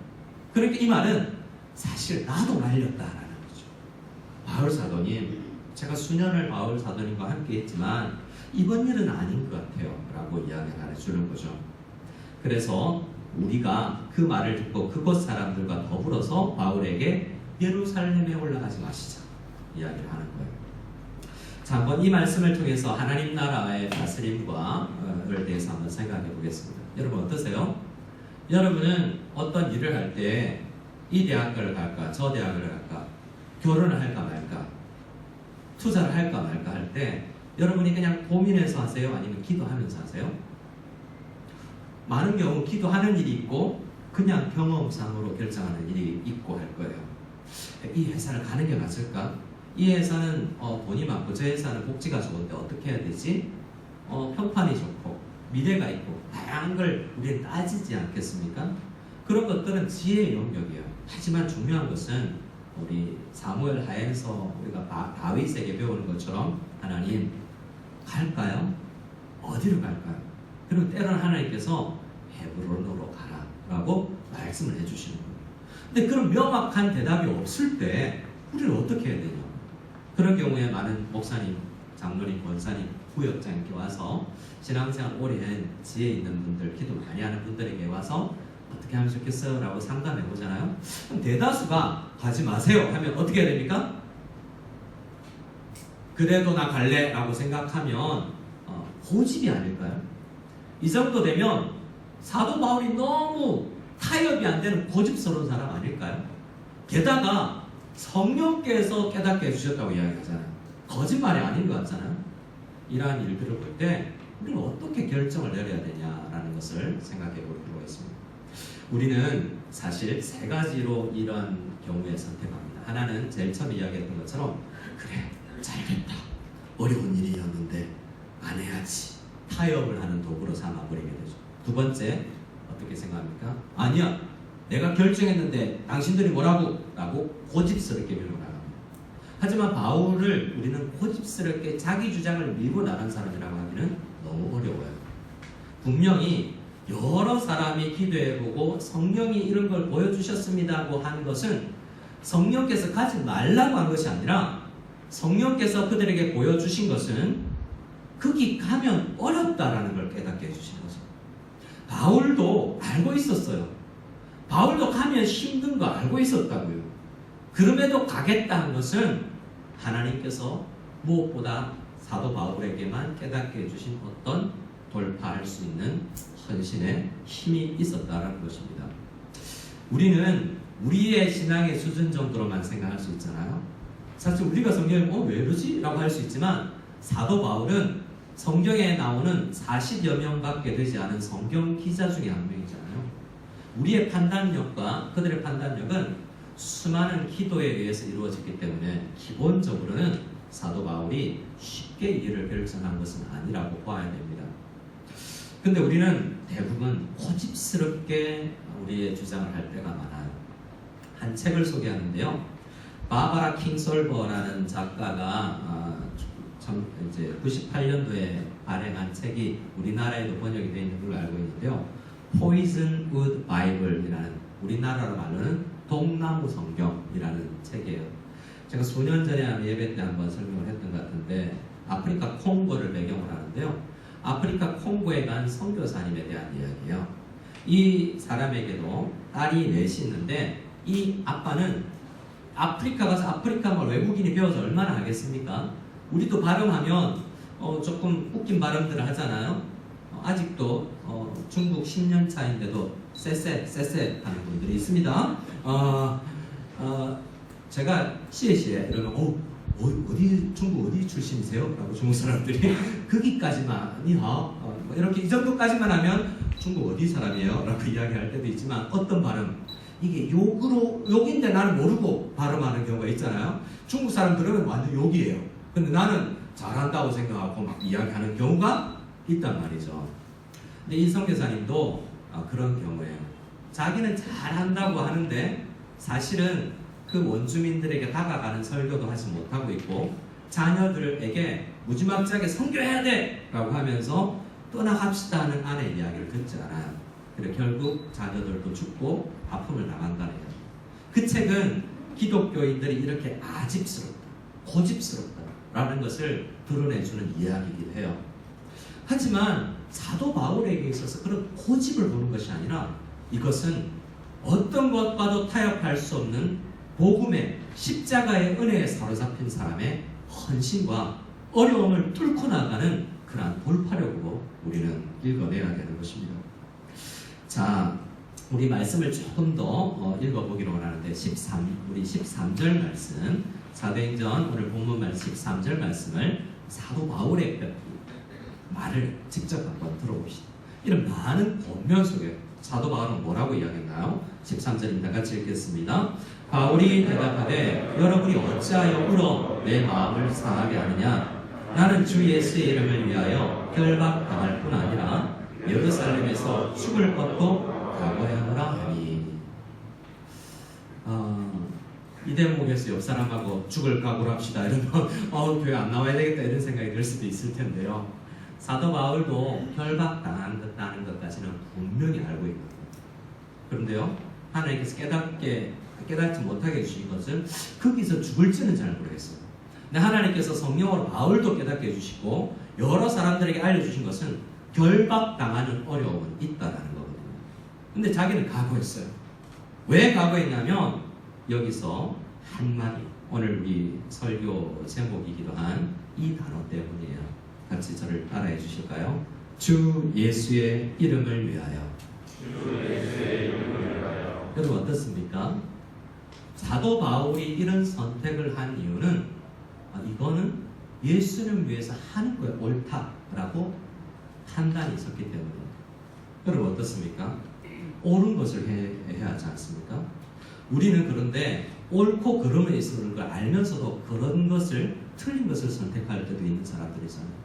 그러니까 이 말은 사실 나도 말렸다라는 거죠. 바울 사도님, 제가 수년을 바울 사도님과 함께 했지만 이번 일은 아닌 것 같아요 라고 이야기를 해주는 거죠. 그래서 우리가 그 말을 듣고 그곳 사람들과 더불어서 바울에게 예루살렘에 올라가지 마시자 이야기를 하는 거예요. 자, 한번 이 말씀을 통해서 하나님 나라의 다스림과를 대해서 한번 생각해 보겠습니다. 여러분 어떠세요? 여러분은 어떤 일을 할 때 이 대학교를 갈까 저 대학을 갈까 결혼을 할까 말까 투자를 할까 말까 할 때 여러분이 그냥 고민해서 하세요? 아니면 기도하면서 하세요? 많은 경우 기도하는 일이 있고 그냥 경험상으로 결정하는 일이 있고 할 거예요. 이 회사를 가는 게 맞을까? 이 회사는 돈이 많고 저 회사는 복지가 좋은데 어떻게 해야 되지? 평판이 좋고 미래가 있고 다양한 걸 우리는 따지지 않겠습니까? 그런 것들은 지혜의 영역이에요. 하지만 중요한 것은 우리 사무엘 하에서 우리가 다윗에게 배우는 것처럼 하나님 갈까요? 어디로 갈까요? 그리고 때로는 하나님께서 헤브론으로 가라 라고 말씀을 해주시는 거예요. 근데 그런 명확한 대답이 없을 때 우리는 어떻게 해야 되냐? 그런 경우에 많은 목사님, 장로님, 권사님, 구역장님께 와서 신앙생활 오래 한 지혜 있는 분들, 기도 많이 하는 분들에게 와서 어떻게 하면 좋겠어요? 라고 상담해 보잖아요. 그럼 대다수가 가지 마세요 하면 어떻게 해야 됩니까? 그래도 나 갈래 라고 생각하면 고집이 아닐까요? 이 정도 되면 사도 바울이 너무 타협이 안 되는 고집스러운 사람 아닐까요? 게다가 성령께서 깨닫게 해주셨다고 이야기하잖아요. 거짓말이 아닌 것 같잖아요. 이러한 일들을 볼 때 우리는 어떻게 결정을 내려야 되냐라는 것을 생각해 볼 필요가 있습니다. 우리는 사실 세 가지로 이런 경우에 선택합니다. 하나는 제일 처음 이야기했던 것처럼 그래 잘됐다 어려운 일이었는데 안 해야지 타협을 하는 도구로 삼아버리게 되죠. 두 번째 어떻게 생각합니까? 아니야 내가 결정했는데 당신들이 뭐라고? 라고 고집스럽게 밀고 나갑니다. 하지만 바울을 우리는 고집스럽게 자기 주장을 밀고 나간 사람이라고 하기는 너무 어려워요. 분명히 여러 사람이 기도해보고 성령이 이런 걸 보여주셨습니다고 한 것은 성령께서 가지 말라고 한 것이 아니라 성령께서 그들에게 보여주신 것은 거기 가면 어렵다라는 걸 깨닫게 해주신 거죠. 바울도 알고 있었어요. 바울도 가면 힘든 거 알고 있었다고요. 그럼에도 가겠다는 것은 하나님께서 무엇보다 사도 바울에게만 깨닫게 해주신 어떤 돌파할 수 있는 헌신의 힘이 있었다는 것입니다. 우리는 우리의 신앙의 수준 정도로만 생각할 수 있잖아요. 사실 우리가 성경에 왜 이러지? 라고 할 수 있지만 사도 바울은 성경에 나오는 40여 명밖에 되지 않은 성경 기자 중에 한 명이잖아요. 우리의 판단력과 그들의 판단력은 수많은 기도에 의해서 이루어졌기 때문에 기본적으로는 사도 바울이 쉽게 이해를 결정한 것은 아니라고 봐야 됩니다. 근데 우리는 대부분 고집스럽게 우리의 주장을 할 때가 많아요. 한 책을 소개하는데요. 바바라 킹솔버라는 작가가 이제 98년도에 발행한 책이 우리나라에도 번역이 되어 있는 걸로 알고 있는데요. Poison Wood Bible이라는, 우리나라로 말로는 동나무 성경이라는 책이에요. 제가 수년 전에 예배 때 한번 설명을 했던 것 같은데, 아프리카 콩고를 배경으로 하는데요. 아프리카 콩고에 간 선교사님에 대한 이야기예요. 이 사람에게도 딸이 넷이 있는데, 이 아빠는 아프리카 가서 아프리카말 외국인이 배워서 얼마나 하겠습니까? 우리도 발음하면 조금 웃긴 발음들을 하잖아요. 아직도 중국 10년 차인데도 쎄쎄 하는 분들이 있습니다. 제가 시에시에 이러면 어디 중국 어디 출신이세요? 라고 중국 사람들이 거기까지만 뭐 이렇게 이 정도까지만 하면 중국 어디 사람이에요? 라고 이야기할 때도 있지만, 어떤 발음, 이게 욕인데 나는 모르고 발음하는 경우가 있잖아요. 중국 사람 들으면 완전 욕이에요. 근데 나는 잘한다고 생각하고 막 이야기하는 경우가 있단 말이죠. 근데 이 선교사님도 그런 경우예요. 자기는 잘한다고 하는데 사실은 그 원주민들에게 다가가는 설교도 하지 못하고 있고, 자녀들에게 무지막지하게 선교해야 돼! 라고 하면서 떠나갑시다 하는 아내의 이야기를 듣지 않아요. 그래 결국 자녀들도 죽고 아픔을 당한다네요. 그 책은 기독교인들이 이렇게 아집스럽다, 고집스럽다 라는 것을 드러내주는 이야기이기도 해요. 하지만 사도 바울에게 있어서 그런 고집을 보는 것이 아니라, 이것은 어떤 것과도 타협할 수 없는 복음의 십자가의 은혜에 사로잡힌 사람의 헌신과 어려움을 뚫고 나가는 그러한 돌파력으로 우리는 읽어내야 되는 것입니다. 자, 우리 말씀을 조금 더 읽어보기로 하는데, 우리 13절 말씀, 사도행전 오늘 본문 말씀 13절 말씀을 사도 바울의 말을 직접 한번 들어봅시다. 이런 많은 권면 속에 사도 바울은 뭐라고 이야기했나요? 13절입니다. 같이 읽겠습니다. 바울이 대답하되 여러분이 어찌하여 울어 내 마음을 상하게 하느냐? 나는 주 예수의 이름을 위하여 결박당할 뿐 아니라 예루살렘에서 죽을 것도 각오하노라 하니. 이 대목에서 옆 사람하고 죽을 각오를 합시다 이러면 교회 안 나와야 되겠다 이런 생각이 들 수도 있을 텐데요. 사도 바울도 결박당한다는 것까지는 분명히 알고 있거든요. 그런데요, 하나님께서 깨닫지 못하게 해주신 것은 거기서 죽을지는 잘 모르겠어요. 근데 하나님께서 성령으로 바울도 깨닫게 해주시고 여러 사람들에게 알려주신 것은 결박당하는 어려움은 있다라는 거거든요. 근데 자기는 각오했어요. 왜 각오했냐면 여기서 한마디, 오늘 우리 설교 제목이기도 한 이 단어 때문이에요. 같이 저를 따라해 주실까요? 주 예수의 이름을 위하여. 여러분 어떻습니까? 사도 바울이 이런 선택을 한 이유는 이거는 예수를 위해서 하는 거에 옳다라고 판단이 있었기 때문입니다. 여러분 어떻습니까? 옳은 것을 해야 하지 않습니까? 우리는 그런데 옳고 그름에 있는 걸 알면서도 그런 것을, 틀린 것을 선택할 때도 있는 사람들이잖아요.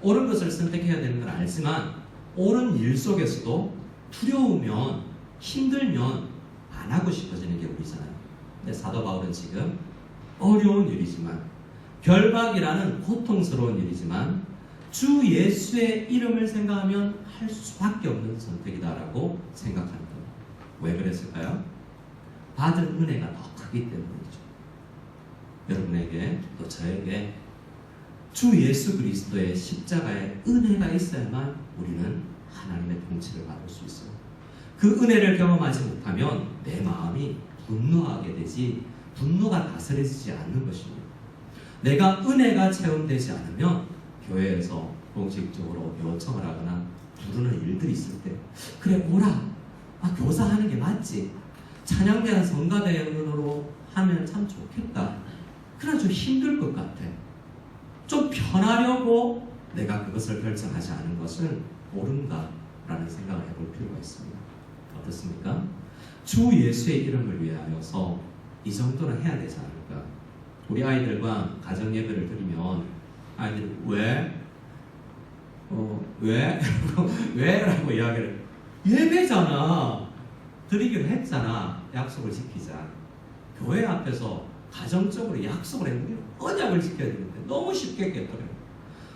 옳은 것을 선택해야 되는 걸 알지만 옳은 일 속에서도 두려우면, 힘들면 안 하고 싶어지는 게 우리잖아요. 근데 사도 바울은 지금 어려운 일이지만, 결박이라는 고통스러운 일이지만 주 예수의 이름을 생각하면 할 수밖에 없는 선택이다라고 생각하는 거예요. 왜 그랬을까요? 받은 은혜가 더 크기 때문이죠. 여러분에게 또 저에게 주 예수 그리스도의 십자가의 은혜가 있어야만 우리는 하나님의 통치를 받을 수 있어요. 그 은혜를 경험하지 못하면 내 마음이 분노하게 되지, 분노가 다스려지지 않는 것입니다. 내가 은혜가 체험되지 않으면 교회에서 공식적으로 요청을 하거나 부르는 일들이 있을 때, 그래 오라, 교사하는 게 맞지, 찬양대한 성가대으로 하면 참 좋겠다, 그러나 좀 힘들 것 같아, 좀 편하려고 내가 그것을 결정하지 않은 것은 옳은가라는 생각을 해볼 필요가 있습니다. 어떻습니까? 주 예수의 이름을 위하여서 이 정도는 해야 되지 않을까? 우리 아이들과 가정 예배를 드리면 아이들이 왜? 왜? 왜? 라고 이야기를 예배잖아. 드리기로 했잖아. 약속을 지키자. 교회 앞에서 가정적으로 약속을 했는데 언약을 지켜야 되는데 너무 쉽게 깼더래요.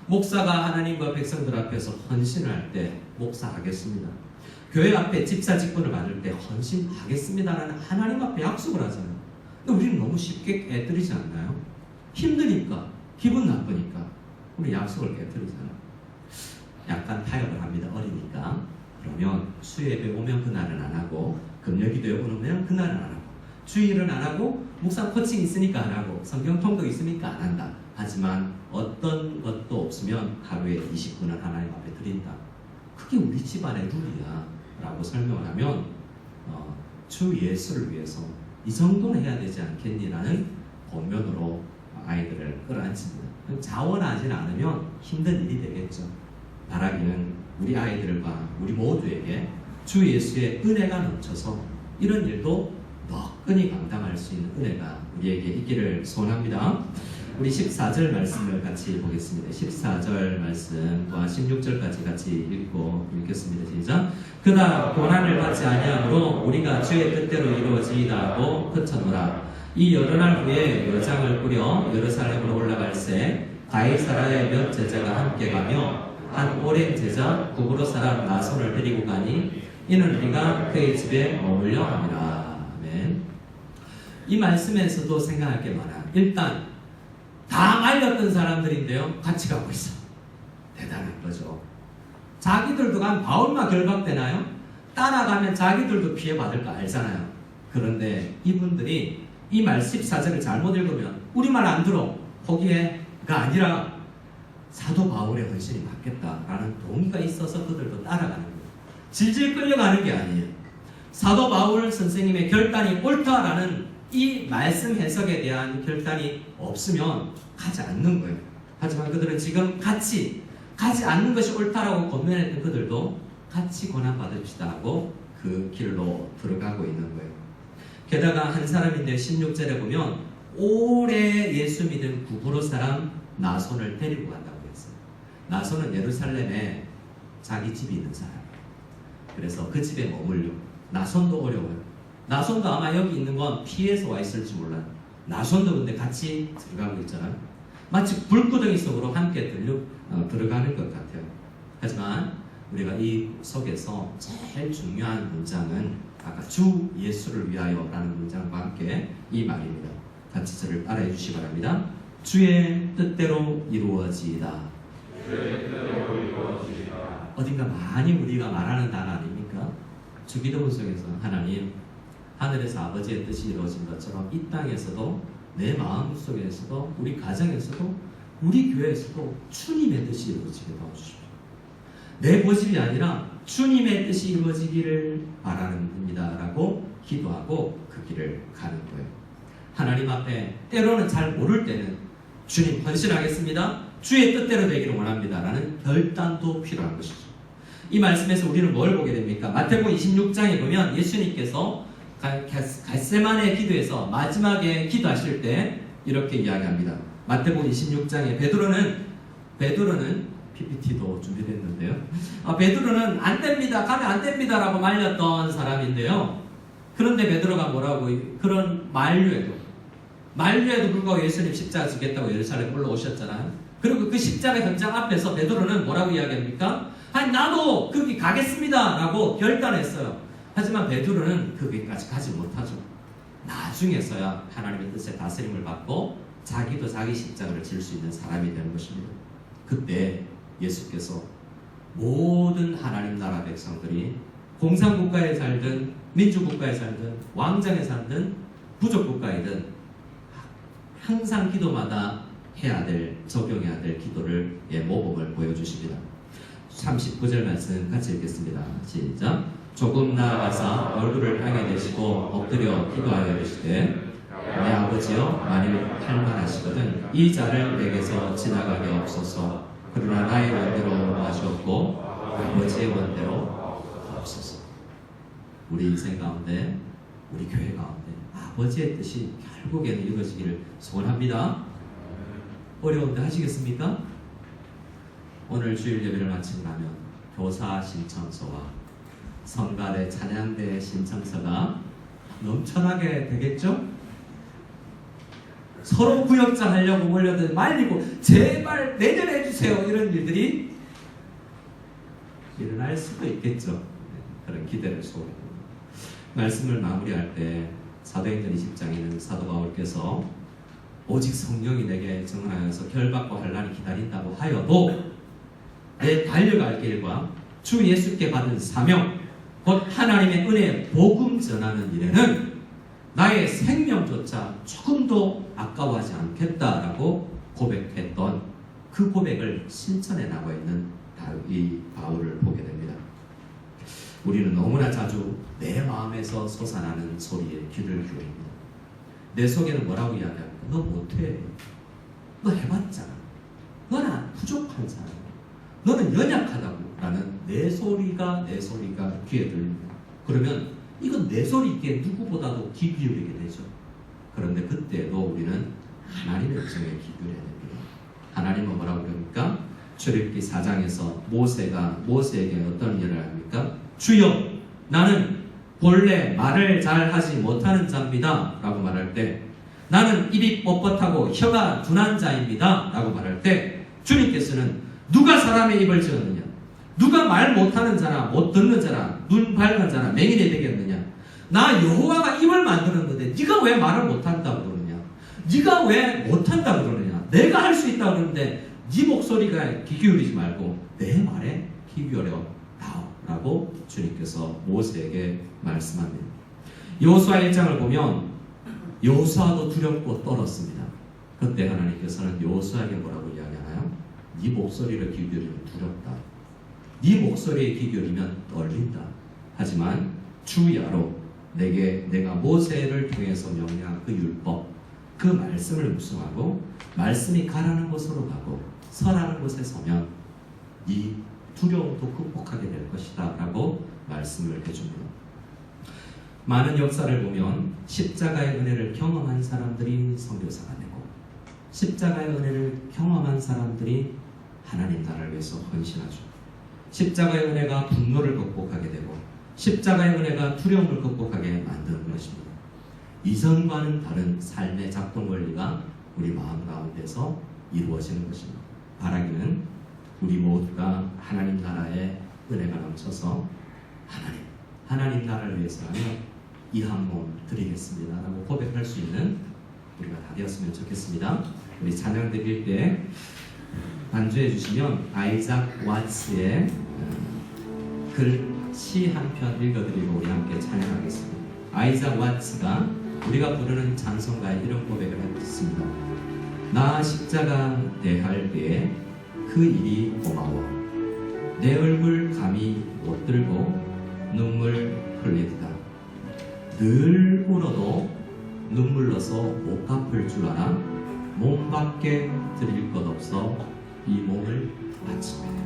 목사가 하나님과 백성들 앞에서 헌신을 할 때 목사하겠습니다. 교회 앞에 집사 직분을 받을 때 헌신하겠습니다라는 하나님 앞에 약속을 하잖아요. 근데 우리는 너무 쉽게 깨뜨리지 않나요? 힘드니까, 기분 나쁘니까 우리 약속을 깨뜨리잖아요. 약간 타협을 합니다. 어리니까. 그러면 수예배 오면 그날은 안 하고, 금요기도에 오면 그날은 안 하고, 주일은 안 하고, 묵상 코칭 있으니까 안 하고, 성경 통독 있으니까 안 한다. 하지만 어떤 것도 없으면 하루에 20분을 하나님 앞에 드린다. 그게 우리 집안의 룰이야 라고 설명을 하면 주 예수를 위해서 이 정도는 해야 되지 않겠니라는 권면으로 아이들을 끌어안습니다. 자원하지 않으면 힘든 일이 되겠죠. 바라기는 우리 아이들과 우리 모두에게 주 예수의 은혜가 넘쳐서 이런 일도 너끈히 감당할 수 있는 은혜가 우리에게 있기를 소원합니다. 우리 14절 말씀을 같이 보겠습니다. 14절 말씀 또한 16절까지 같이 읽겠습니다. 시작. 그가 고난을 받지 아니하므로 우리가 주의 뜻대로 이루어지이다 하고 그쳤노라. 이 여러 날 후에 여장을 꾸려 예루살렘으로 올라갈새 가이사라의 몇 제자가 함께 가며 한 오랜 제자 구브로 사람 나손을 데리고 가니 이는 우리가 그의 집에 머물려 함이라. 아멘. 이 말씀에서도 생각할 게 많아. 일단 다 말렸던 사람들인데요, 같이 가고 있어. 대단한 거죠. 자기들도 가면 바울만 결박되나요? 따라가면 자기들도 피해받을 거 알잖아요. 그런데 이분들이 이 말 14절을 잘못 읽으면 우리말 안 들어 포기해가 아니라 사도 바울의 헌신이 맞겠다라는 동의가 있어서 그들도 따라가는 거예요. 질질 끌려가는 게 아니에요. 사도 바울 선생님의 결단이 옳다라는 이 말씀 해석에 대한 결단이 없으면 가지 않는 거예요. 하지만 그들은 지금 같이 가지 않는 것이 옳다라고 권면했던 그들도 같이 고난받읍시다 하고 그 길로 들어가고 있는 거예요. 게다가 한 사람인데 16절에 보면 오래 예수 믿은 구브로 사람 나손을 데리고 간다고 했어요. 나손은 예루살렘에 자기 집이 있는 사람이에요. 그래서 그 집에 머물려. 나손도 어려워요. 나손도 아마 여기 있는 건 피해서 와 있을지 몰라요. 나손도 근데 같이 들어가고 있잖아요. 마치 불구덩이 속으로 함께 들어가는 것 같아요. 하지만 우리가 이 속에서 제일 중요한 문장은 아까 주 예수를 위하여라는 문장과 함께 이 말입니다. 같이 저를 따라해 주시기 바랍니다. 주의 뜻대로 이루어지이다. 어딘가 많이 우리가 말하는 단어 아닙니까? 주기도문 속에서 하나님, 하늘에서 아버지의 뜻이 이루어진 것처럼 이 땅에서도 내 마음 속에서도 우리 가정에서도 우리 교회에서도 주님의 뜻이 이루어지게 도와주십시오. 내 고집이 아니라 주님의 뜻이 이루어지기를 바라는입니다 라고 기도하고 그 길을 가는 거예요. 하나님 앞에 때로는 잘 모를 때는 주님 헌신하겠습니다. 주의 뜻대로 되기를 원합니다 라는 결단도 필요한 것이죠. 이 말씀에서 우리는 뭘 보게 됩니까? 마태복음 26장에 보면 예수님께서 겟세마네 기도에서 마지막에 기도하실 때 이렇게 이야기합니다. 마태복음 26장에 베드로는 PPT도 준비됐는데요. 베드로는 안 됩니다. 가면 안 됩니다라고 말렸던 사람인데요. 그런데 베드로가 뭐라고 그런 만류에도 불구하고 예수님 십자가 지겠다고 예루살렘 올라오셨잖아요. 그리고 그 십자가 현장 앞에서 베드로는 뭐라고 이야기합니까? 아니 나도 거기 가겠습니다 라고 결단했어요. 하지만 베드로는 거기까지 가지 못하죠. 나중에서야 하나님의 뜻에 다스림을 받고 자기도 자기 십자가를 질 수 있는 사람이 되는 것입니다. 그때 예수께서 모든 하나님 나라 백성들이 공산국가에 살든 민주국가에 살든 왕정에 살든 부족국가이든 항상 기도마다 해야 될, 적용해야 될 기도를 모범을 보여주십니다. 39절 말씀 같이 읽겠습니다. 시작. 조금 나아가서 얼굴을 향해 대시고 엎드려 기도하여 이르시되 내 아버지여 만일 할만하시거든 이 자를 내게서 지나가게 없소서. 그러나 나의 원대로 마시옵고 아버지의 원대로 없소서. 우리 인생 가운데, 우리 교회 가운데 아버지의 뜻이 결국에는 이루어지기를 소원합니다. 어려운데 하시겠습니까? 오늘 주일 예배를 마치고 나면 교사 신청서와 성가대 찬양대 신청서가 넘쳐나게 되겠죠? 서로 구역자 하려고 몰려들 말리고 제발 내년에 해주세요 이런 일들이 일어날 수도 있겠죠. 그런 기대를 소원합니다. 말씀을 마무리할 때 사도행전 20장에는 사도 바울께서 오직 성령이 내게 증언하여서 결박과 환난이 기다린다고 하여도 내 달려갈 길과 주 예수께 받은 사명 곧 하나님의 은혜의 복음 전하는 일에는 나의 생명조차 조금도 아까워하지 않겠다라고 고백했던 그 고백을 실천해 나가 있는 이 바울을 보게 됩니다. 우리는 너무나 자주 내 마음에서 솟아나는 소리에 귀를 기울입니다. 내 속에는 뭐라고 이야기합니까? 너 못해. 너 해봤잖아. 너는 부족한 사람. 너는 연약하다고 라는 내 소리가 귀에 들립니다. 그러면 이건 내 소리께 누구보다도 귀 기울이게 되죠. 그런데 그때도 우리는 하나님의 음성에 귀 기울여야 됩니다. 하나님은 뭐라고 그럽니까? 출애굽기 4장에서 모세가 모세에게 어떤 일을 합니까? 주여 나는 본래 말을 잘 하지 못하는 자입니다 라고 말할 때, 나는 입이 뻣뻣하고 혀가 둔한 자입니다 라고 말할 때 주님께서는 누가 사람의 입을 지었느냐? 누가 말 못하는 자나 못 듣는 자나 눈 밝은 자나 맹인이 되겠느냐? 나 여호와가 입을 만들었는데 네가 왜 말을 못한다고 그러느냐? 네가 왜 못한다고 그러느냐? 내가 할 수 있다고 그러는데 네 목소리가 귀 기울이지 말고 내 말에 귀 기울여 라고 주님께서 모세에게 말씀합니다. 여호수아 1장을 보면 여호수아도 두렵고 떨었습니다. 그때 하나님께서는 여호수아에게 뭐라고 이야기하나요? 네 목소리를 귀 기울이면 두렵다. 네 목소리에 귀 기울이면 떨린다. 하지만 주야로 내가 모세를 통해서 명령한 그 율법, 그 말씀을 묵상하고 말씀이 가라는 곳으로 가고 서라는 곳에 서면 네 두려움도 극복하게 될 것이다 라고 말씀을 해줍니다. 많은 역사를 보면 십자가의 은혜를 경험한 사람들이 선교사가 되고 십자가의 은혜를 경험한 사람들이 하나님 나라를 위해서 헌신하죠. 십자가의 은혜가 분노를 극복하게 되고 십자가의 은혜가 두려움을 극복하게 만드는 것입니다. 이전과는 다른 삶의 작동 원리가 우리 마음 가운데서 이루어지는 것입니다. 바라기는 우리 모두가 하나님 나라의 은혜가 넘쳐서 하나님 나라를 위해서라면 이 한 몸 드리겠습니다 라고 고백할 수 있는 우리가 다 되었으면 좋겠습니다. 우리 찬양 드릴 때 반주해 주시면 아이작 와츠의 시 한 편 읽어드리고 우리 함께 찬양하겠습니다. 아이작 와츠가 우리가 부르는 찬송가에 이런 고백을 했습니다. 나 십자가 대할 때에 그 일이 고마워. 내 얼굴 감히 못 들고 눈물 흘리다. 늘 울어도 눈물러서 못 갚을 줄 알아. 몸밖에 드릴 것 없어 이 몸을 바칩니다.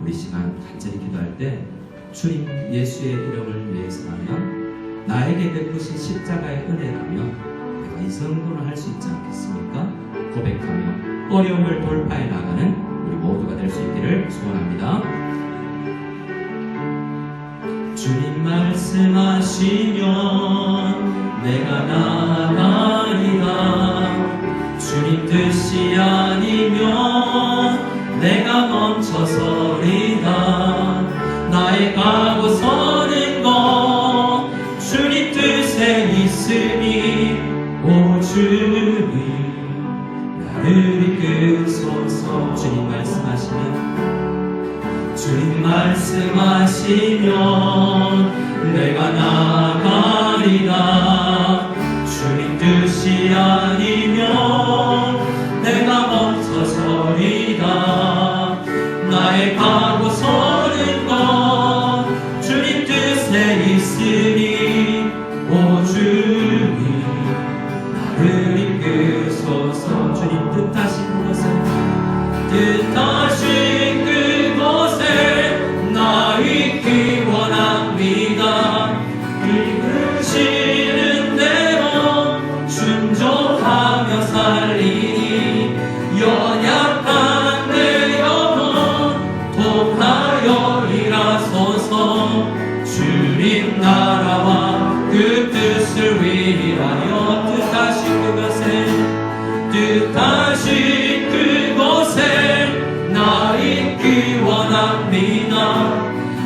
우리 시간 간절히 기도할 때 주님 예수의 이름을 위해서라면 나에게 베푸신 십자가의 은혜라면 내가 이 정도는 할 수 있지 않겠습니까? 고백하며 어려움을 돌파해 나가는 우리 모두가 될 수 있기를 소원합니다. 주님 말씀하시면 내가 나아가리라. 주님 뜻이 아니면 내가 멈춰서리라. 나의 가고 서는 것 주님 뜻에 있으니 오 주님 나를 이끄소서. 주님 말씀하시면 내가 나아가리라. 주님 뜻이 아니면 내가 멈춰서리라. 나의 가고 서는 것 주님 뜻에 있으니 오 주님 나를 이끄소서. 주님 뜻하신 그곳에 나 있기 원합니다. 다시 그곳에 나 있기 원합니다.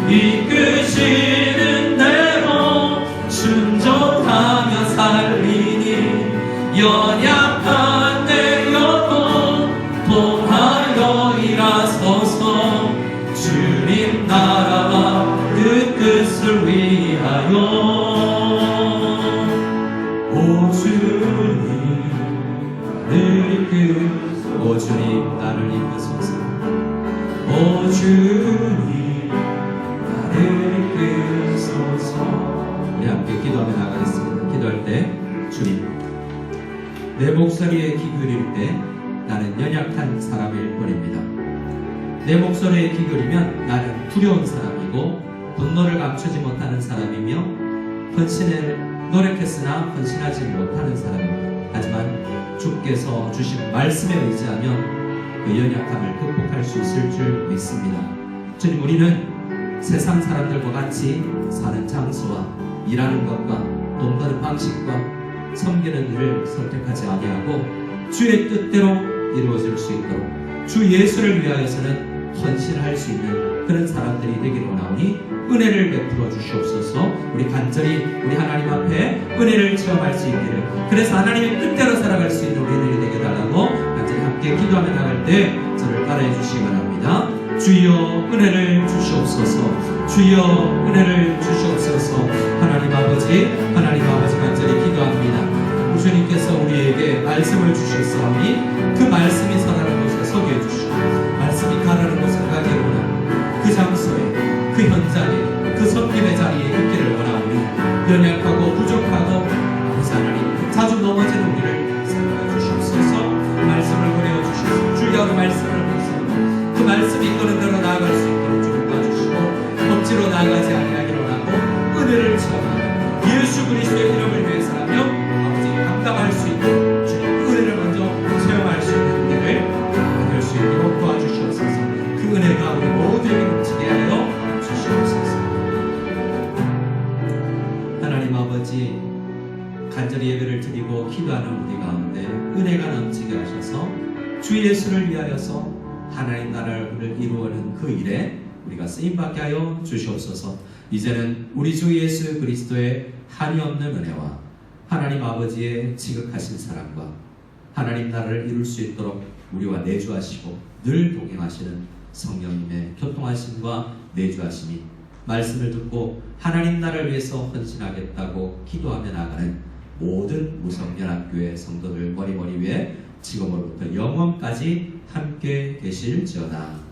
이끄시는 대로 순종하며 살리니 연약한 내 영혼 통하여 일하소서. 주님 나라와 그 뜻을 위하여. 오 주님 나를 이끄소서. 오 주님 나를 이끄소서. 오 주님 나를 이끄소서. 우리 함께 기도하며 나가겠습니다. 기도할 때 주님 내 목소리에 귀 기울일 때 나는 연약한 사람일 뿐입니다. 내 목소리에 귀 기울이면 나는 두려운 사람이고 분노를 감추지 못하는 사람이며 헌신을 노력했으나 헌신하지 못하는 사람입니다. 하지만 주께서 주신 말씀에 의지하면 그 연약함을 극복할 수 있을 줄 믿습니다. 주님 우리는 세상 사람들과 같이 사는 장소와 일하는 것과 논다는 방식과 섬기는 일을 선택하지 아니하고 주의 뜻대로 이루어질 수 있도록 주 예수를 위하여서는 헌신할 수 있는 그런 사람들이 되기를 원하오니 은혜를 베풀어 주시옵소서. 우리 간절히 우리 하나님 앞에 은혜를 체험할 수 있기를, 그래서 하나님의 뜻대로 살아갈 수 있는 우리들이 되게 달라고 간절히 함께 기도하며 나갈 때 저를 따라해 주시기 바랍니다. 주여 은혜를 주시옵소서. 주여 은혜를 주시옵소서. 하나님 아버지 간절히 기도합니다. 주님께서 우리에게 말씀을 주셨사오니 그 말씀이 서라는 곳에 서게 해주시고 말씀이 가라는 곳에 가게 원하고 그 장소에 그 현장에 그 섬김의 자리에 있기를 원하오니 연약하고 부족하고 아버지 하나님 자주 넘어지는 우리를 사랑해 주시옵소서. 말씀을 보내어 주시옵소서. 주여 말씀을 보내서 그 말씀이 이끄는 대로 나아갈 수 있도록 주님 도와주시고 억지로 나아가지 아니하기를 원하고 은혜를 체험하며 예수 그리스도의 이름을 위해서라며 아버지 감당할 수 있도록 주님 은혜를 먼저 체험할 수 있는 은혜를 받을 수 있도록 도와주시옵소서. 그 은혜가 우리 모두에게 넘치게 하여 주시옵소서. 하나님 아버지 간절히 예배를 드리고 기도하는 우리 가운데 은혜가 넘치게 하셔서 주 예수를 위하여서 하나님 나라를 이루어가는 그 일에 우리가 쓰임받게 하여 주시옵소서. 이제는 우리 주 예수 그리스도의 한이 없는 은혜와 하나님 아버지의 지극하신 사랑과 하나님 나라를 이룰 수 있도록 우리와 내주하시고 늘 동행하시는 성령님의 교통하심과 내주하심이 말씀을 듣고 하나님 나라를 위해서 헌신하겠다고 기도하며 나가는 모든 무성연합교회 성도들 머리 위에 지금으로부터 영원까지 함께 계실지어다.